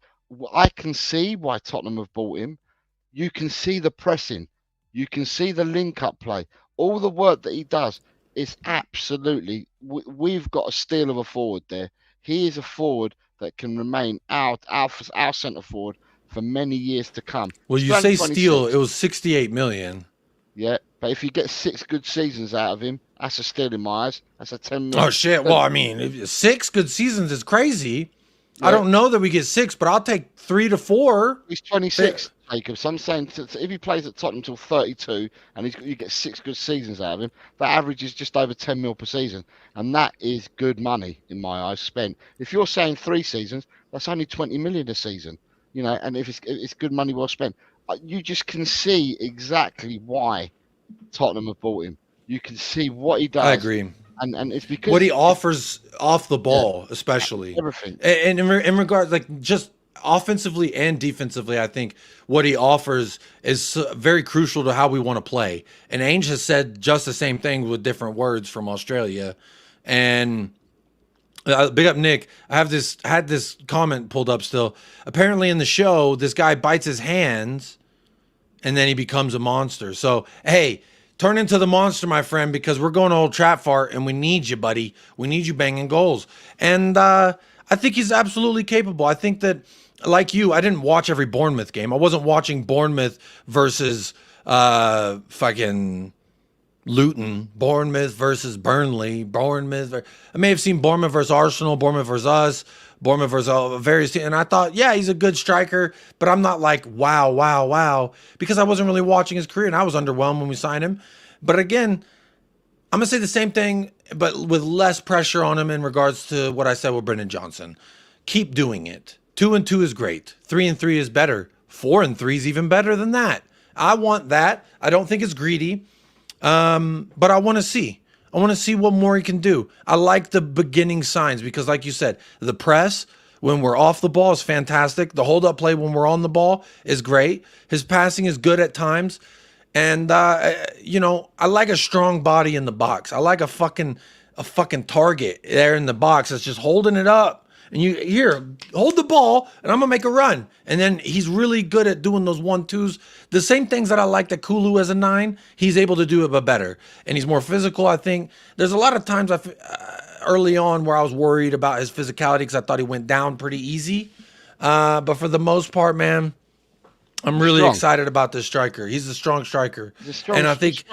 I can see why Tottenham have bought him. You can see the pressing. You can see the link-up play. All the work that he does is absolutely... We've got a steal of a forward there. He is a forward that can remain our centre forward for many years to come. Well, you say steal, it was 68 million. Yeah, but if you get 6 good seasons out of him, that's a steal in my eyes. That's a 10 million. Oh, shit. Well, I mean, 6 good seasons is crazy. Yeah. I don't know that we get 6, but I'll take 3 to 4. He's 26, Jacob. So I'm saying if he plays at Tottenham until 32 and you get 6 good seasons out of him, that average is just over 10 mil per season. And that is good money in my eyes spent. If you're saying 3 seasons, that's only 20 million a season. You know, and if it's good money well spent, you just can see exactly why Tottenham have bought him. You can see what he does. I agree. And it's because what he offers off the ball, especially everything. And in regards, like just offensively and defensively, I think what he offers is very crucial to how we want to play. And Ainge has said just the same thing with different words from Australia. And big up Nick. I had this comment pulled up still. Apparently in the show, this guy bites his hands and then he becomes a monster. So, hey, turn into the monster, my friend, because we're going to Old Trafford and we need you, buddy. We need you banging goals. And I think he's absolutely capable. I think that, like you, I didn't watch every Bournemouth game. I wasn't watching Bournemouth versus fucking Luton, Bournemouth versus Burnley, Bournemouth. I may have seen Bournemouth versus Arsenal, Bournemouth versus us, Bournemouth versus various teams. And I thought, yeah, he's a good striker, but I'm not like, wow, because I wasn't really watching his career and I was underwhelmed when we signed him. But again, I'm going to say the same thing, but with less pressure on him in regards to what I said with Brennan Johnson. Keep doing it. 2 and 2 is great. 3 and 3 is better. 4 and 3 is even better than that. I want that. I don't think it's greedy. But I want to see. I want to see what more he can do. I like the beginning signs because, like you said, the press when we're off the ball is fantastic. The hold-up play when we're on the ball is great. His passing is good at times. And, you know, I like a strong body in the box. I like a fucking target there in the box that's just holding it up. And you here, hold the ball, and I'm gonna make a run. And then he's really good at doing those 1-2s. The same things that I liked at Kulu as a 9, he's able to do it, but better. And he's more physical, I think. There's a lot of times early on where I was worried about his physicality because I thought he went down pretty easy. But for the most part, man, I'm really excited about this striker. He's a strong striker. And I think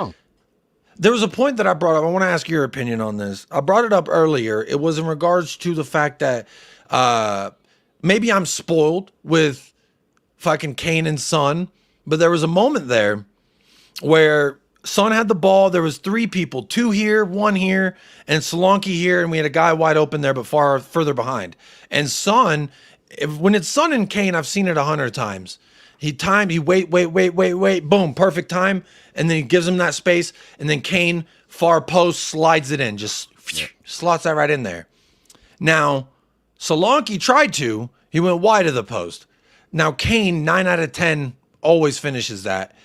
there was a point that I brought up. I want to ask your opinion on this. I brought it up earlier. It was in regards to the fact that maybe I'm spoiled with fucking Kane and Son, but there was a moment there where Son had the ball. There was 3 people, 2 here, 1 here, and Solanki here, and we had a guy wide open there, but further behind. And Son, when it's Son and Kane, I've seen it 100 times. He wait, boom, perfect time. And then he gives him that space. And then Kane, far post, slides it in. Just slots that right in there. Now, Solanki tried to. He went wide of the post. Now, Kane, 9 out of 10, always finishes that.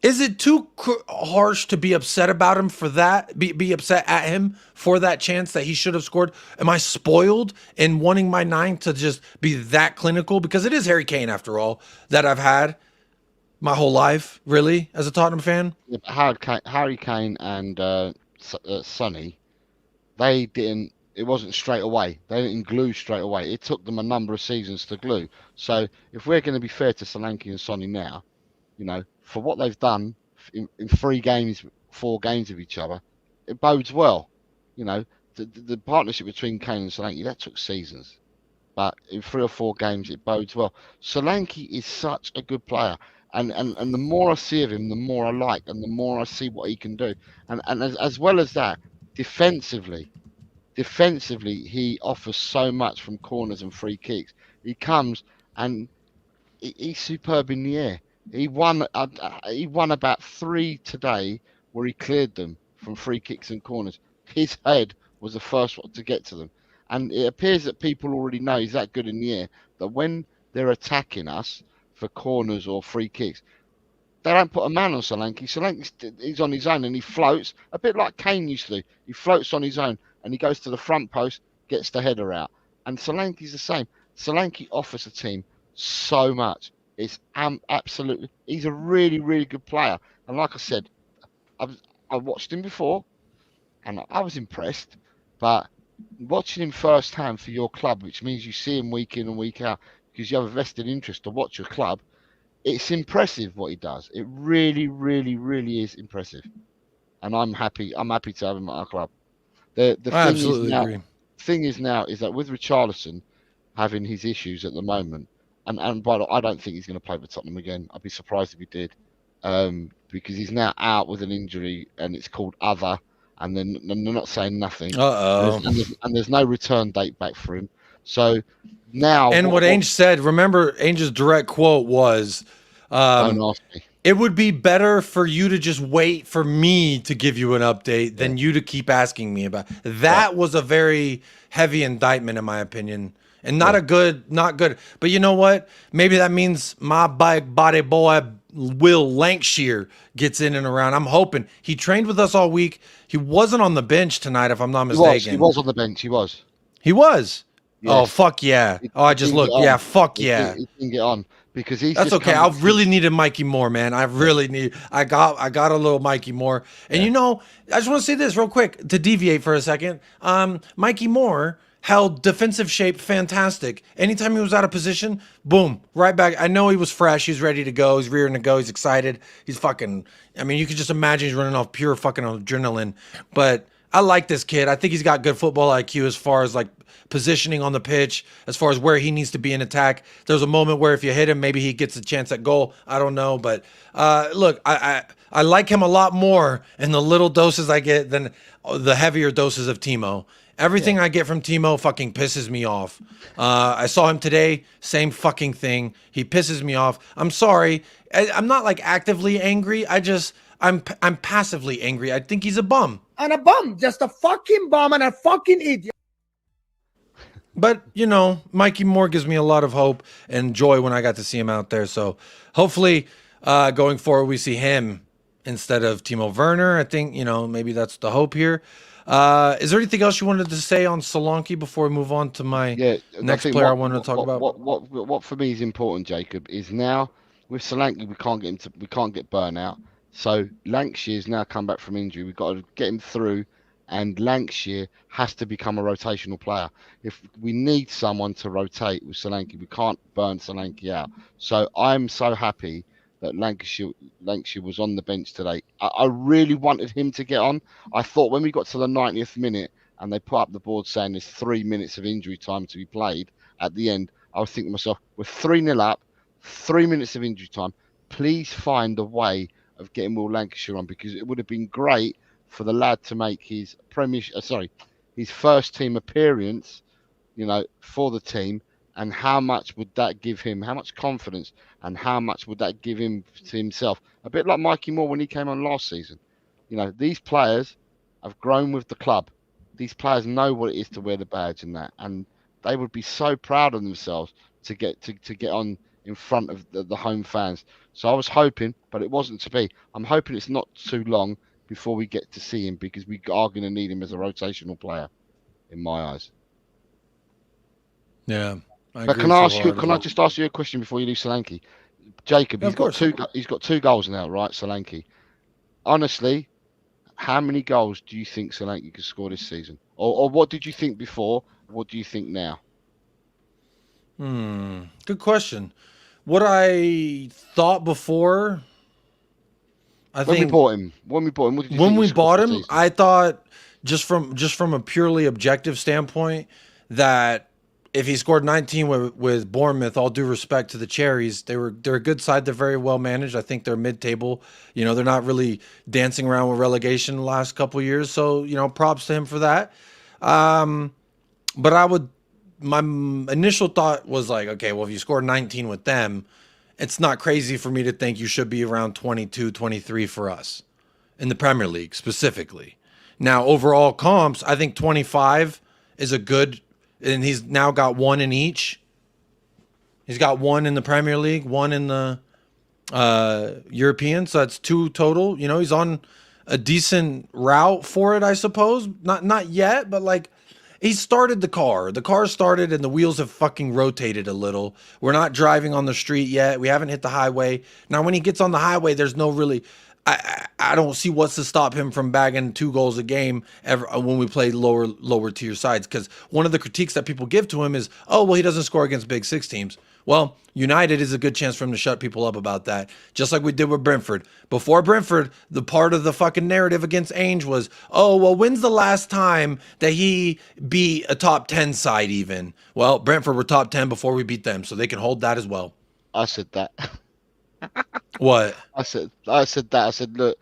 Is it too harsh to be upset about him for that? Be upset at him for that chance that he should have scored? Am I spoiled in wanting my 9 to just be that clinical? Because it is Harry Kane, after all, that I've had my whole life, really, as a Tottenham fan. Yeah, Harry Kane and Sonny, they didn't. It wasn't straight away. They didn't glue straight away. It took them a number of seasons to glue. So if we're going to be fair to Solanki and Sonny now, for what they've done in 3 games, 4 games of each other, it bodes well. The partnership between Kane and Solanki, that took seasons. But in 3 or 4 games, it bodes well. Solanki is such a good player. And the more I see of him, the more I like, and the more I see what he can do. And as well as that, defensively, he offers so much from corners and free kicks. He comes and he's superb in the air. He won about 3 today where he cleared them from free kicks and corners. His head was the first one to get to them. And it appears that people already know he's that good in the air, that when they're attacking us for corners or free kicks, they don't put a man on Solanki. He's on his own and he floats, a bit like Kane used to do. He floats on his own and he goes to the front post, gets the header out. And Solanki's the same. Solanki offers the team so much. It's absolutely, he's a really, really good player. And like I said, I watched him before and I was impressed. But watching him firsthand for your club, which means you see him week in and week out because you have a vested interest to watch your club, it's impressive what he does. It really, really, really is impressive. And I'm happy to have him at our club. The I absolutely agree. Thing is now is that with Richarlison having his issues at the moment, and by the way, I don't think he's going to play for Tottenham again. I'd be surprised if he did, because he's now out with an injury and it's called other, and then they're not saying nothing. And there's no return date back for him. So now, and what Ainge said, remember Ainge's direct quote was, don't ask me. It would be better for you to just wait for me to give you an update than you to keep asking me about. That was a very heavy indictment, in my opinion, and not good. But you know what? Maybe that means my body boy Will Lancashire gets in and around. I'm hoping. He trained with us all week. He wasn't on the bench tonight, if I'm not mistaken. He was on the bench. He was. He was. Yes. Oh, fuck yeah. I just looked. Yeah, fuck yeah. He can get on. Because he's that's okay. I really needed Mikey Moore, man. I got a little Mikey Moore. And I just want to say this real quick to deviate for a second. Mikey Moore held defensive shape fantastic. Anytime he was out of position, boom, right back. I know he was fresh. He's ready to go. He's rearing to go. He's excited. He's fucking, I mean, you could just imagine he's running off pure fucking adrenaline. But I like this kid. I think he's got good football IQ as far as like positioning on the pitch, as far as where he needs to be in attack. There's a moment where if you hit him, maybe he gets a chance at goal. I don't know. But look, I like him a lot more in the little doses I get than the heavier doses of Timo. Everything I get from Timo fucking pisses me off. I saw him today, same fucking thing. He pisses me off. I'm sorry. I'm not like actively angry. I'm passively angry. I think he's a bum. And a bum, just a fucking bum and a fucking idiot. But, Mikey Moore gives me a lot of hope and joy when I got to see him out there. So hopefully going forward, we see him instead of Timo Werner. I think, maybe that's the hope here. Is there anything else you wanted to say on Solanki before we move on to my next player I wanted to talk about? What for me is important, Jacob, is now with Solanki, we can't get burnout. So Lancashire's now come back from injury. We've got to get him through. And Lancashire has to become a rotational player. If we need someone to rotate with Solanki, we can't burn Solanki out. So I'm so happy that Lancashire was on the bench today. I really wanted him to get on. I thought when we got to the 90th minute and they put up the board saying there's 3 minutes of injury time to be played at the end, I was thinking to myself, we're 3-0 up, 3 minutes of injury time. Please find a way of getting Will Lancashire on, because it would have been great for the lad to make his his first team appearance, for the team, and how much would that give him? How much confidence and how much would that give him to himself? A bit like Mikey Moore when he came on last season. These players have grown with the club. These players know what it is to wear the badge and that, and they would be so proud of themselves to get on in front of the home fans. So I was hoping, but it wasn't to be. I'm hoping it's not too long before we get to see him, because we are going to need him as a rotational player, in my eyes. Yeah. But can I ask you? Can I just ask you a question before you leave Solanki? Jacob, Yeah, he's got two goals now, right? Solanki. Honestly, how many goals do you think Solanki could score this season? Or what did you think before? What do you think now? Good question. What I thought before, When we bought him, what did you think when he we scored bought this him, season? I thought just from a purely objective standpoint that if he scored 19 with Bournemouth, all due respect to the Cherries, they're a good side. They're very well managed. I think they're mid-table. You know, they're not really dancing around with relegation the last couple of years. So, you know, props to him for that. But my initial thought was like, okay, well, if you score 19 with them, it's not crazy for me to think you should be around 22, 23 for us in the Premier League specifically. Now, overall comps, I think 25 is a good, and he's now got one in each. He's got one in the Premier League, one in the European, so that's 2 total. You know, he's on a decent route for it, I suppose. Not yet, but like he started the car. The car started and the wheels have fucking rotated a little. We're not driving on the street yet. We haven't hit the highway. Now, when he gets on the highway, there's no really. I don't see what's to stop him from bagging 2 goals a game ever when we play lower tier sides. Because one of the critiques that people give to him is, oh, well, he doesn't score against Big Six teams. Well, United is a good chance for him to shut people up about that, just like we did with Brentford. Before Brentford, the part of the fucking narrative against Ainge was, oh, well, when's the last time that he beat a top 10 side even? Well, Brentford were top 10 before we beat them, so they can hold that as well. I said that. What? I said that. I said, look,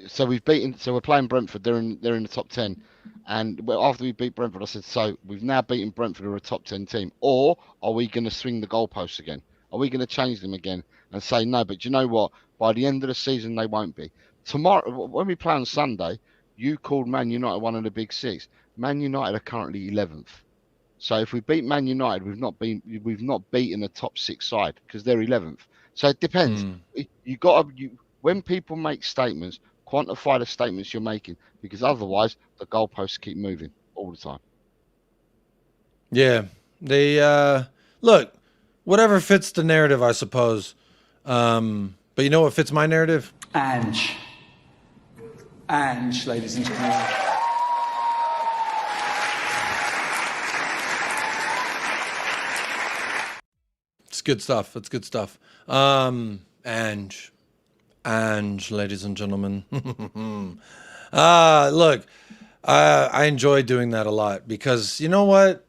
so we're playing Brentford. They're in the top 10, and after we beat Brentford, I said, so we've now beaten Brentford, who are a top 10 team, or are we going to swing the goalposts again? Are we going to change them again and say no? But you know what? By the end of the season, they won't be. Tomorrow, when we play on Sunday, you called Man United one of the big 6. Man United are currently 11th. So if we beat Man United, we've not beaten a top 6 side because they're 11th. So it depends. When people make statements, quantify the statements you're making, because otherwise the goalposts keep moving all the time. Yeah, they look, whatever fits the narrative, I suppose. But you know what fits my narrative? Ange, ladies and gentlemen. It's good stuff. It's good stuff. Ange, ladies and gentlemen. Look, I enjoy doing that a lot because you know what?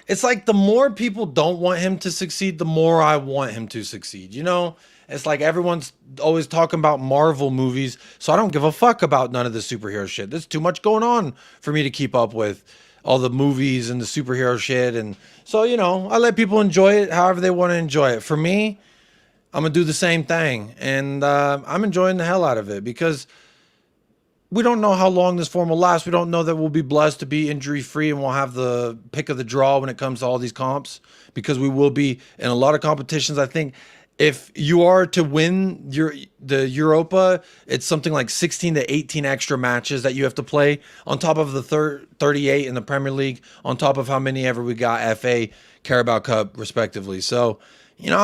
It's like the more people don't want him to succeed, the more I want him to succeed. You know, it's like everyone's always talking about Marvel movies, so I don't give a fuck about none of the superhero shit. There's too much going on for me to keep up with all the movies and the superhero shit. And so, you know, I let people enjoy it however they want to enjoy it. For me, I'm going to do the same thing. And I'm enjoying the hell out of it because we don't know how long this form will last. We don't know that we'll be blessed to be injury free and we'll have the pick of the draw when it comes to all these comps, because we will be in a lot of competitions. I think if you are to win the Europa, it's something like 16 to 18 extra matches that you have to play on top of the 38 in the Premier League, on top of how many ever we got FA, Carabao Cup, respectively. So, you know,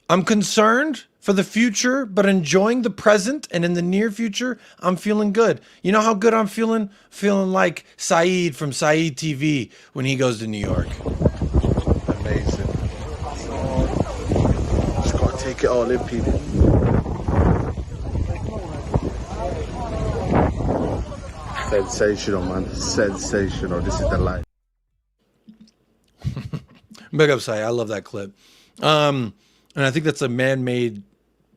I'm concerned for the future, but enjoying the present. And in the near future, I'm feeling good. You know how good I'm feeling? Feeling like Saeed from Saeed TV when he goes to New York. Amazing. Just gotta take it all in, people. Sensational, man. Sensational. This is the life. Big up, Saeed. I love that clip. And I think that's a man-made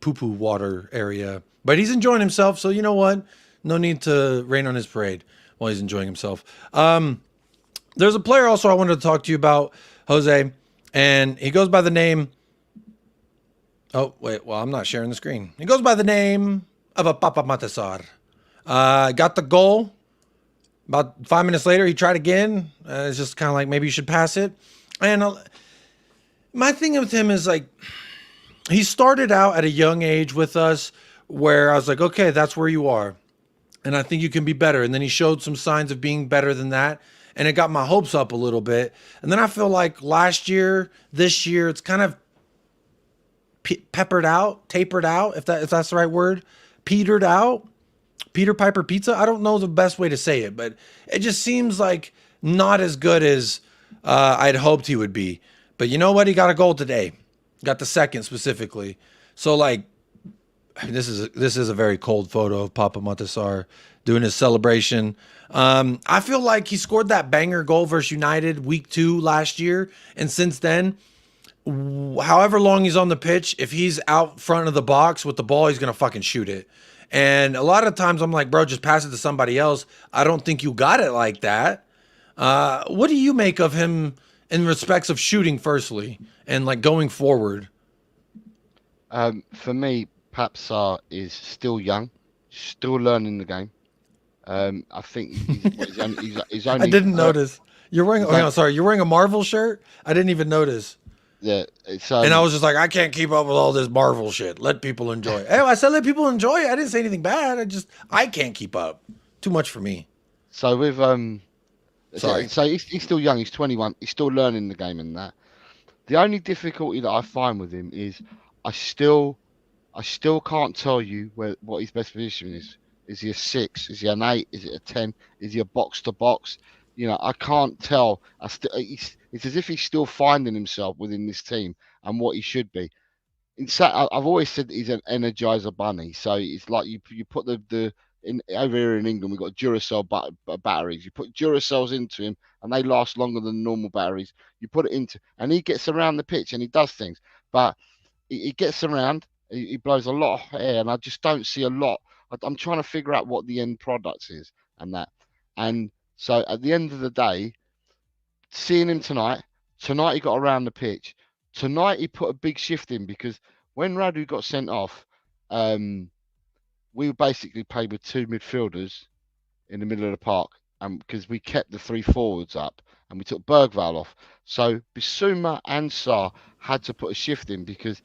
poo-poo water area. But he's enjoying himself, so you know what? No need to rain on his parade while he's enjoying himself. There's a player also I wanted to talk to you about, Jose, and he goes by the name... Oh, wait, well, I'm not sharing the screen. He goes by the name of a Papa Matasar. Got the goal. About 5 minutes later, he tried again. It's just kind of like, maybe you should pass it. And My thing with him is like, he started out at a young age with us where I was like, okay, that's where you are. And I think you can be better. And then he showed some signs of being better than that. And it got my hopes up a little bit. And then I feel like last year, this year, it's kind of tapered out, if that's the right word, petered out, Peter Piper pizza. I don't know the best way to say it, but it just seems like not as good as I'd hoped he would be. But you know what? He got a goal today. Got the second specifically. So like, this is a very cold photo of Papa Matasar doing his celebration. I feel like he scored that banger goal versus United week 2 last year, and since then, however long he's on the pitch, if he's out front of the box with the ball, he's gonna fucking shoot it. And a lot of times I'm like, bro, just pass it to somebody else. I don't think you got it like that. What do you make of him in respects of shooting, firstly, and like going forward? For me, Papsar is still young, still learning the game. I think he's only I didn't notice. You're wearing. Oh, no, sorry. You're wearing a Marvel shirt. I didn't even notice. Yeah, and I was just like, I can't keep up with all this Marvel shit. Let people enjoy. Hey, I said let people enjoy it. I didn't say anything bad. I can't keep up. Too much for me. So with sorry. So he's still young. He's 21. He's still learning the game and that. The only difficulty that I find with him is I still can't tell you what his best position is. Is he a 6? Is he an 8? Is it a 10? Is he a box to box? You know, I can't tell. It's as if he's still finding himself within this team and what he should be. In fact, I've always said that he's an energizer bunny. So it's like you put over here in England, we've got Duracell batteries. You put Duracells into him and they last longer than normal batteries. You put it into, and he gets around the pitch and he does things. But he gets around, he blows a lot of air, and I just don't see a lot. I'm trying to figure out what the end product is and that. And so at the end of the day, seeing him tonight he got around the pitch. Tonight he put a big shift in, because when Radu got sent off, we basically played with 2 midfielders in the middle of the park, and because we kept the 3 forwards up and we took Bergvall off. So Bissouma and Sarr had to put a shift in, because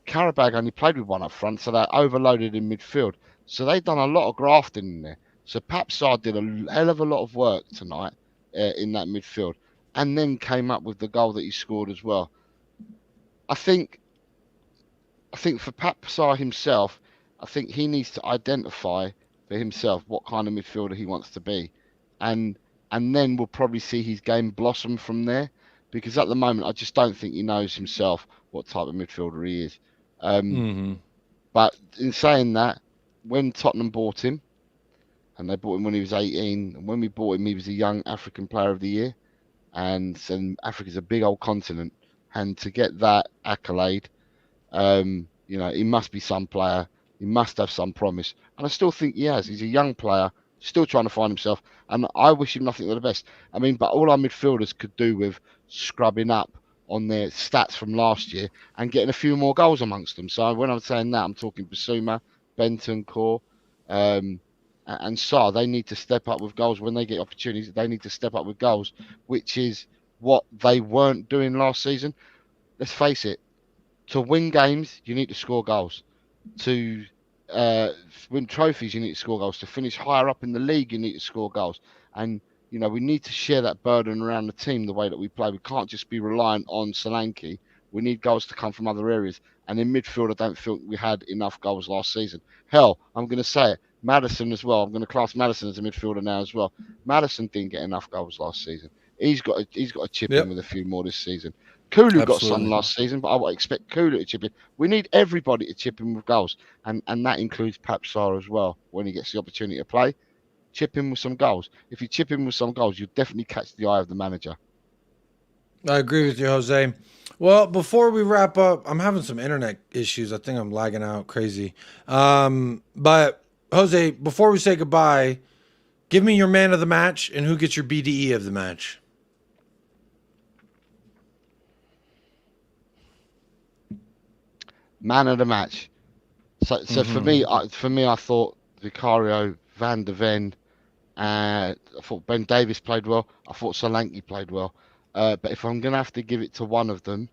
Qarabağ only played with 1 up front, so they overloaded in midfield. So they've done a lot of grafting in there. So Papsar did a hell of a lot of work tonight in that midfield, and then came up with the goal that he scored as well. I think for Papsar himself, I think he needs to identify for himself what kind of midfielder he wants to be, and then we'll probably see his game blossom from there. Because at the moment, I just don't think he knows himself what type of midfielder he is. But in saying that, when Tottenham bought him, and they bought him when he was 18, and when we bought him, he was a young African Player of the Year, and Africa's a big old continent, and to get that accolade, you know, he must be some player. He must have some promise, and I still think he has. He's a young player, still trying to find himself, and I wish him nothing but the best. I mean, but all our midfielders could do with scrubbing up on their stats from last year and getting a few more goals amongst them. So when I'm saying that, I'm talking Bissouma, Bentancur, and Sarr. They need to step up with goals when they get opportunities. They need to step up with goals, which is what they weren't doing last season. Let's face it, to win games, you need to score goals. To win trophies, you need to score goals. To finish higher up in the league, you need to score goals. And you know, we need to share that burden around the team the way that we play. We can't just be reliant on Solanki. We need goals to come from other areas. And in midfield, I don't feel we had enough goals last season. Hell, I'm going to say it. Maddison as well. I'm going to class Maddison as a midfielder now as well. Maddison didn't get enough goals last season. He's got to chip in with a few more this season. Kulu got some last season, but I would expect Kulu to chip in. We need everybody to chip in with goals. And that includes Papsar as well, when he gets the opportunity to play. Chip in with some goals. If you chip in with some goals, you definitely catch the eye of the manager. I agree with you, Jose. Well, before we wrap up, I'm having some internet issues. I think I'm lagging out crazy. But Jose, before we say goodbye, give me your man of the match and who gets your BDE of the match. Man of the match. So for me, I thought Vicario, Van de Ven, I thought Ben Davies played well. I thought Solanki played well. But if I'm going to have to give it to one of them,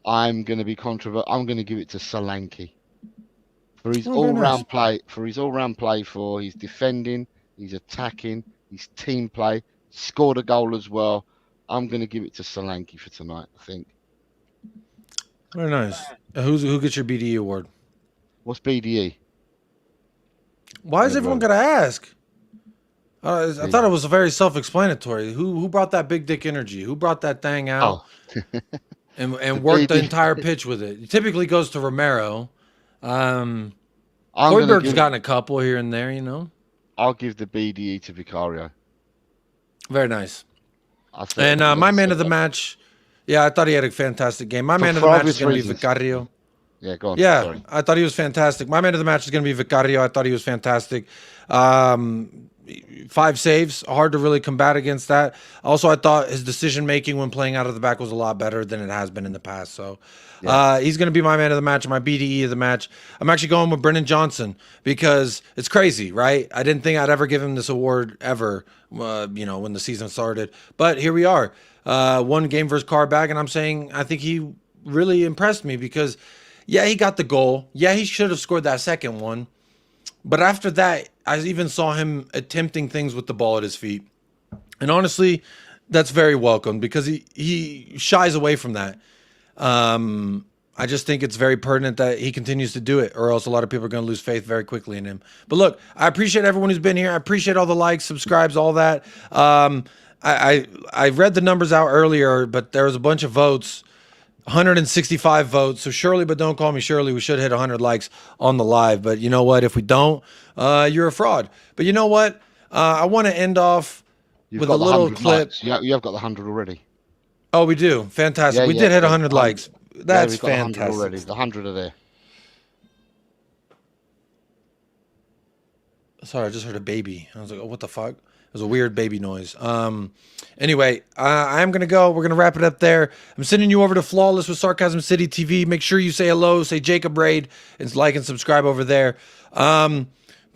I'm going to be controversial. I'm going to give it to Solanki for his Oh, very all-round nice. play. For his all-round play, for his defending, his attacking, his team play. Scored a goal as well. I'm going to give it to Solanki for tonight. I think. Very nice. Who gets your BDE award? What's BDE? Why is everyone gonna ask? I thought it was very self-explanatory. Who brought that big dick energy? Who brought that thing out and worked the entire pitch with it? It typically goes to Romero. Hoiberg's gotten a couple here and there, you know. I'll give the BDE to Vicario. Very nice. And my man of the match, yeah, I thought he had a fantastic game. My man of the match is going to be Vicario. Yeah, go on. Yeah, Sorry. I thought he was fantastic. My man of the match is going to be Vicario. I thought he was fantastic. 5 saves, hard to really combat against that. Also, I thought his decision making when playing out of the back was a lot better than it has been in the past. So he's going to be my man of the match, my BDE of the match. I'm actually going with Brennan Johnson because it's crazy, right? I didn't think I'd ever give him this award ever, you know, when the season started. But here we are. 1 game versus Qarabağ, and I'm saying I think he really impressed me because, yeah, he got the goal. Yeah, he should have scored that second one. But after that, I even saw him attempting things with the ball at his feet. And honestly, that's very welcome because he shies away from that. I just think it's very pertinent that he continues to do it, or else a lot of people are going to lose faith very quickly in him. But look, I appreciate everyone who's been here. I appreciate all the likes, subscribes, all that. I read the numbers out earlier, but there was a bunch of votes. 165 votes. So Shirley, but don't call me Shirley. We should hit 100 likes on the live. But you know what? If we don't, you're a fraud. But you know what? I want to end off with a little clip. You have got the 100 already. Oh, we do. Fantastic. We did hit 100 likes. That's we've got fantastic. 100 already. The 100 are there. Sorry, I just heard a baby. I was like, oh, what the fuck? It was a weird baby noise. Anyway, I'm going to go. We're going to wrap it up there. I'm sending you over to Flawless with Sarcasm City TV. Make sure you say hello, say Jacob Raid, and like and subscribe over there. But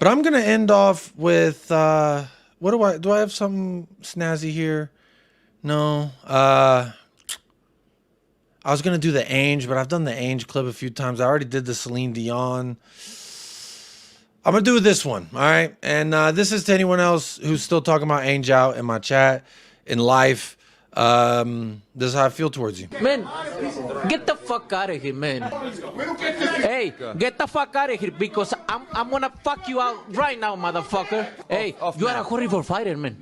I'm going to end off with, what do I have something snazzy here? No. I was going to do the Ainge, but I've done the Ainge clip a few times. I already did the Celine Dion. I'm going to do this one, all right? And this is to anyone else who's still talking about Ainge out in my chat, in life. This is how I feel towards you. Man, get the fuck out of here, man. Hey, get the fuck out of here because I'm going to fuck you out right now, motherfucker. Hey, you are a horrible fighter, man.